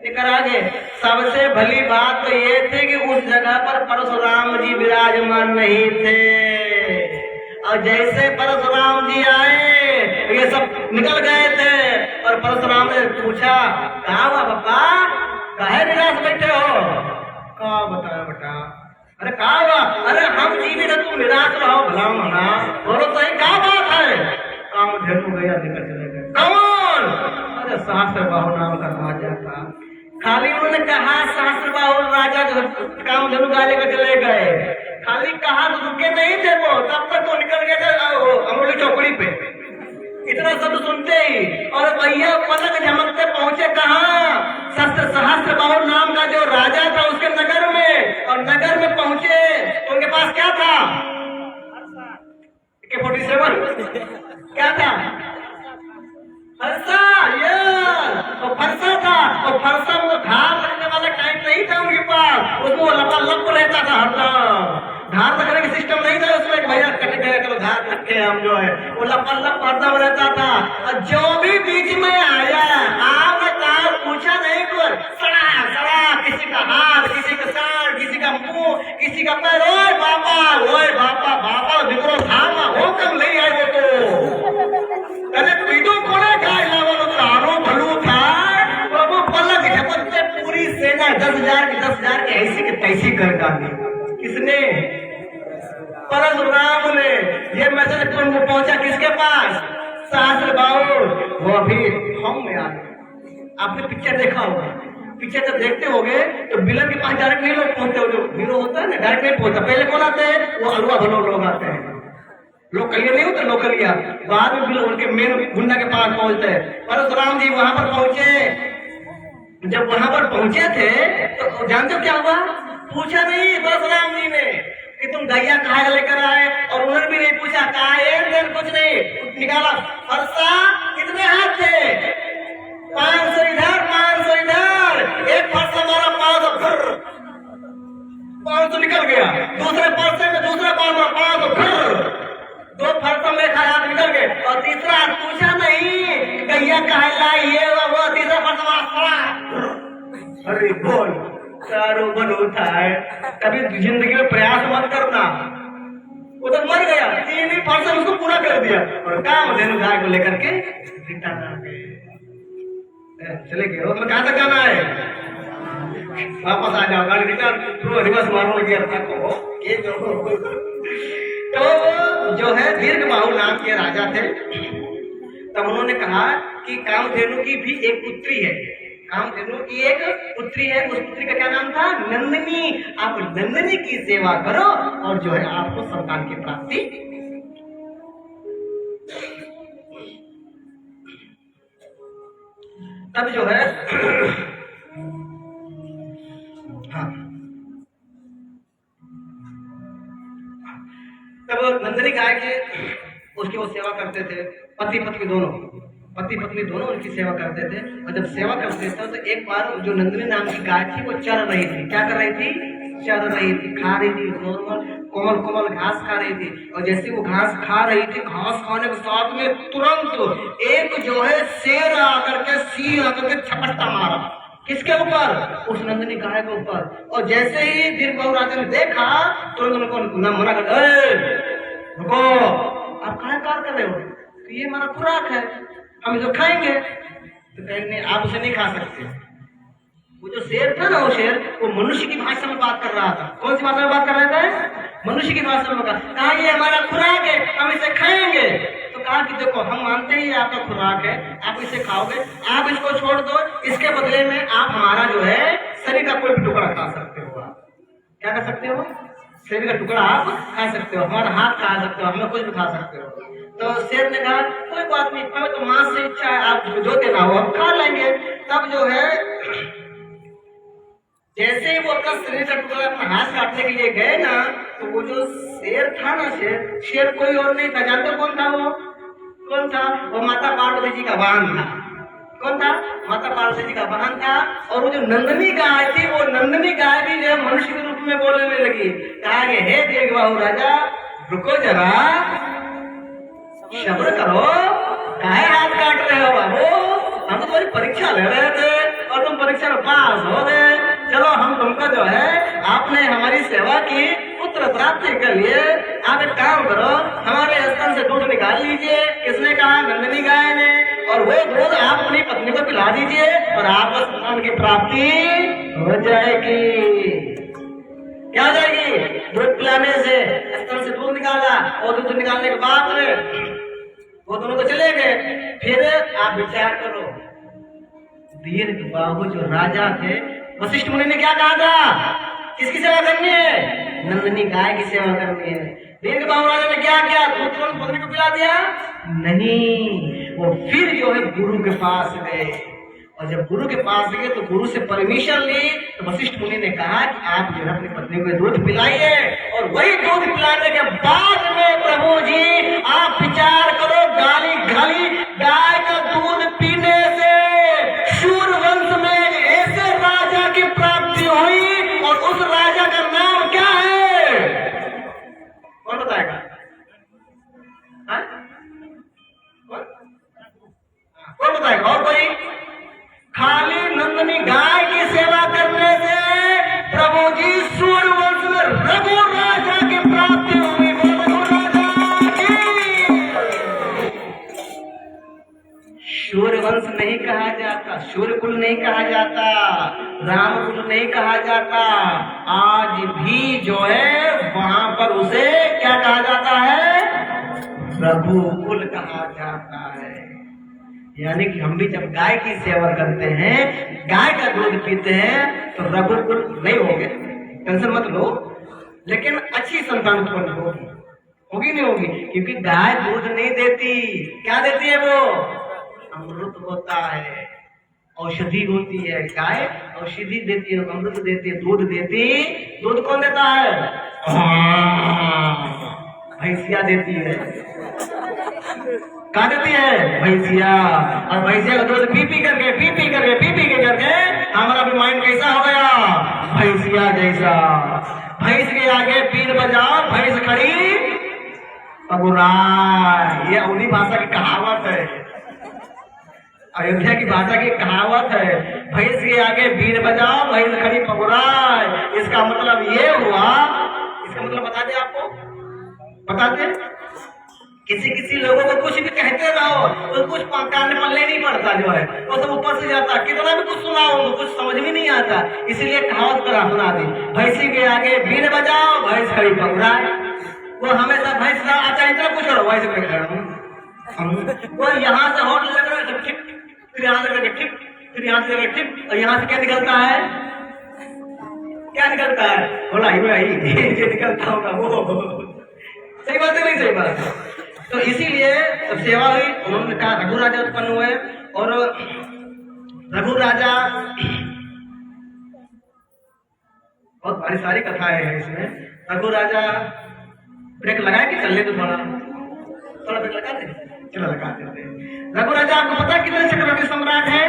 S1: लेकर आगे। सबसे भली बात तो ये थी कि उस जगह पर परशुराम जी विराजमान नहीं थे, और जैसे परशुराम जी आए ये सब निकल गए थे। और परशुराम ने पूछा, कहा हुआ पापा, काहे निराश बैठे हो? कहा बताया बेटा? अरे कहा हुआ? अरे हम जीवित है, तुम निराश रहो, भला मना बोलो सही, क्या बात है? कामधेनु गया लेकर चले गए। कौन? अरे सहस्त्र बाहु नाम का राजा था। खाली उन्होंने कहा सहस्त्र बाहु राजा कामधेनु गाय लेकर चले गए, खाली कहा तो रुके नहीं थे वो, तब तक तो निकल गए थे अमूली चौकड़ी पे। इतना सब सुनते ही और भैया पलक झमकते पहुंचे कहाँ? सहस्त्र बाहु नाम का जो राजा था उसके नगर में, और नगर में पहुंचे तो उनके पास क्या था? AK-47 क्या था? फरसा। ये तो फरसा था, और फरसा वो धार रखने वाला टाइम नहीं था उनके पास, उसको लपालप रहता था हरदम। धार रखने का सिस्टम नहीं था उसमें, भैया कट गए तो धार रखे हम जो है, वो लपालप हरदम रहता था। और जो भी बीच में आया, आप पूछा नहीं कुछ, सड़ा सड़ा, किसी का हाथ, किसी का सर, किसी का मुंह, किसी का पैर, ओए बापा बापा बिगड़ो धामा हो कम नहीं आए वो तो। अरे पीटो कोने गाय लावल तारो भलू था। प्रभु पलक झपकते पूरी सेना 10,000 की ऐसी की तैसी कर डाली। किसने? परशुराम ने। ये मैसेज तुमको पहुंचा किसके पास? सहस्त्र बाहु। वो अभी हम में आ गए। आपने पिक्चर देखा होगा, पिक्चर जब देखते होगे तो विलन के पास डायरेक्ट नहीं लोग पहुंचते हो, जो हीरो होता है ना डायरेक्ट नहीं पहुंचता। पहले कौन आते हैं? वो अलवा भलो लोग आते हैं, लोकलिया नहीं होते, लोकलिया। बाद में भी उनके मेन गुंडा के पास पहुंचते हैं। परशुराम जी वहां पर पहुंचे। जब वहां पर पहुंचे थे तो जानते हो क्या हुआ? पूछा नहीं परशुराम जी ने कि तुम गैया कहाँ लेकर आए, और उन्होंने भी नहीं पूछा कहा, कुछ नहीं निकाला। फरसा कितने हाथ थे? 500 इधर, 500 इधर। एक फरसा मारा, 500 निकल गया। दूसरे फरसे में दूसरा मारा, 500। 2 फरसा में हाथ निकल गए, और तीसरा हाथ पूछा नहीं गैया कहाँ लाई, ये वो तीसरा फरसा मारा। अरे बोल चारों बल होता है। कभी जिंदगी में प्रयास मत करना, वो तो मर गया, 3 पार्सल उसको पूरा कर दिया और कामधेनु गाय को लेकर के रिटर्न आ गए। चले गए, रोड में कहां तक जाना है? वापस आ जाओ, गाड़ी रिटर्न रिवर्स मारने लगे अपने को। तो जो है दीर्घबाहु नाम के राजा थे, तब उन्होंने कहा कि कामधेनु की भी एक पुत्री है, कामधेनु की एक पुत्री है, उस पुत्री का क्या नाम था? नंदिनी। आप नंदिनी की सेवा करो और जो है आपको संतान की प्राप्ति। तब जो है हाँ, तब नंदिनी गाय के उसकी वो सेवा करते थे, पति पत्नी दोनों उनकी सेवा करते थे। और जब सेवा करते थे तो एक बार जो नंदिनी नाम की गाय थी वो चर रही थी। क्या कर रही थी? चर रही थी, खा रही थी, नॉर्मल कोमल घास खा रही थी। और जैसे वो घास खा रही थी, घास खाने के साथ में तुरंत एक जो है शेर आकर के सिंह आकर के झपट्टा मारा। किसके ऊपर? उस नंदिनी गाय के ऊपर। और जैसे ही दीर्घबाहु राजा ने देखा तुरंत उनको मना कर, रुको, आप क्या कार्य कर रहे हो? तो ये हमारा खुराक है, हम इसे खाएंगे। तो कहने आप उसे नहीं खा सकते। वो जो शेर था ना, वो शेर वो मनुष्य की भाषा में बात कर रहा था। कौन सी भाषा में बात कर रहा था? मनुष्य की भाषा में। कहा ये हमारा खुराक है, हम इसे खाएंगे। तो कहा कि देखो, हम मानते हैं ये आपका खुराक है, आप इसे खाओगे, आप इसको छोड़ दो, इसके बदले में आप हमारा जो है शरीर का कोई भी टुकड़ा खा सकते हो। क्या कर सकते हो? शरीर का टुकड़ा आप खा सकते हो, हमारा हाथ खा सकते हो, हमें कुछ भी खा सकते हो। तो शेर ने कहा कोई बात नहीं, हमें तो मांस से इच्छा है, आप जो देना हो हम खा लेंगे। तब जो है जैसे ही वो अपना शरीर का टुकड़ा अपना हाथ काटने के लिए गए ना, तो वो जो शेर था ना, शेर कोई और नहीं था। जानते कौन था वो? कौन था? वो माता पार्वती जी का वाहन था। कौन था? माता पार्वती जी का वाहन था। और वो जो नंदिनी गाय थी, वो नंदिनी गाय भी जो मनुष्य के रूप में बोलने लगी। कहा कि हे दीर्घबाहु राजा, रुको जरा, सब्र करो, काहे हाथ काट रहे हो बाबू? हम तो तुम्हारी परीक्षा ले रहे थे और तुम परीक्षा में पास हो गए। चलो हम तुमको जो है, आपने हमारी सेवा की, पुत्र प्राप्ति के लिए आप एक काम करो, हमारे स्तन से दूध निकाल लीजिए। किसने कहा? नंदिनी गाय ने। और वो दूध आप अपनी पत्नी को पिला दीजिए और आपको संतान की प्राप्ति हो जाएगी। क्या हो जाएगी? दूध पिलाने से, स्तन से दूध निकाला और दूध निकालने के बाद में वो दोनों तो चले गए। फिर आप विचार करो, दीर्घबाहु जो राजा थे, वशिष्ठ मुनि ने क्या कहा था? किसकी सेवा करनी है? नंदिनी गाय की सेवा करनी है। दीर्घबाहु राजा ने क्या किया? दूध तुरंत पत्नी को पिला दिया? नहीं, वो फिर जो है गुरु के पास गए। और जब गुरु के पास गए तो गुरु से परमिशन ली। तो वशिष्ठ मुनि ने कहा कि आप जो है अपनी पत्नी को दूध पिलाइए। और वही दूध पिलाने के बाद में प्रभु जी आप विचार करो, गाली घाली गाय का दूध पीने से शूर वंश में ऐसे राजा की प्राप्ति हुई। और उस राजा का नाम क्या है? कौन बताएगा? कौन बताएगा? और कोई? खाली नंदिनी गाय की सेवा करने से प्रभु जी सूर्यवंश में रघु राजा की प्राप्ति हुई। रघु राजा की। सूर्यवंश नहीं कहा जाता, सूर्यकुल नहीं कहा जाता, रामकुल नहीं कहा जाता। आज भी जो है वहां पर उसे क्या कहा जाता है? रघुकुल कहा जाता है। यानी कि हम भी जब गाय की सेवा करते हैं, गाय का दूध पीते हैं, तो रघुकुल नहीं होंगे, टेंशन मत लो। लेकिन अच्छी संतान उत्पन्न होगी, होगी नहीं होगी? क्योंकि गाय दूध नहीं देती। क्या देती है वो? अमृत होता है, औषधि होती है। गाय औषधि देती है, अमृत देती है, दूध देती। दूध कौन देता है? भैंसिया देती है। क्या देती है? भैंसिया। और भैंसिया का दूध पी पी करके हमारा भी माइंड कैसा हो गया? भैंसिया जैसा। भैंस के आगे पीर बजाओ, भैंस खड़ी पगुराए। ये उन्हीं भाषा की कहावत है, अयोध्या की भाषा की कहावत है। भैंस के आगे बीन बजाओ, भैंस खड़ी पगुराए। इसका मतलब ये हुआ, इसका मतलब बता दें आपको, बताते किसी किसी लोगों को कुछ भी कहते रहो तो कुछ कान में पल्ले नहीं पड़ता जो है वो सब ऊपर से जाता, कितना भी कुछ सुनाओ तो कुछ समझ में नहीं आता। इसीलिए कहावत करा सुना दी, भैंसी के आगे बीन बजाओ भैंस खड़ी पकड़ाए। वो हमेशा भैंस का अच्छा इतना कुछ और वैसे पे खड़ा हूं। वो यहाँ से होट लग रहा है ठीक, फिर यहाँ से करके ठीक, फिर यहाँ से करके ठीक, और यहाँ से क्या निकलता है, क्या निकलता है, बोला ही ये निकलता होगा वो। सही बात है नहीं सही बात? तो इसीलिए जब सेवा हुई उन्होंने कहा रघु राजा उत्पन्न हुए, और रघु राजा बहुत बड़ी सारी कथाएं हैं इसमें। रघु राजा ब्रेक लगाए कि चलने तो थोड़ा ब्रेक लगा दे, चलो लगा देते हैं। रघु राजा आपको पता है कितने चक्रवर्ती सम्राट है?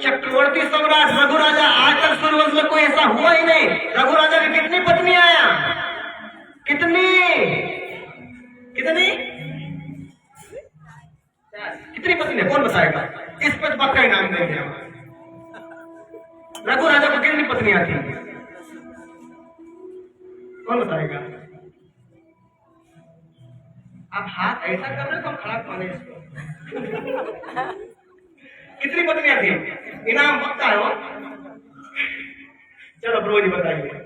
S1: चक्रवर्ती सम्राट रघु राजा, आज तक सूर्यवंश में कोई ऐसा हुआ ही नहीं। रघु राजा की कितनी पत्नी आया, कितनी कितनी कितनी पत्नी है, कौन बताएगा? इस पर पक्का इनाम देंगे हम। रघु राजा को कितनी पत्नियां थी, कौन बताएगा? आप हाथ ऐसा कर रहे तो हम खड़ा पाने इसको। कितनी पत्नियां थी? इनाम पक्का है वो। चलो प्रभु जी बताइए।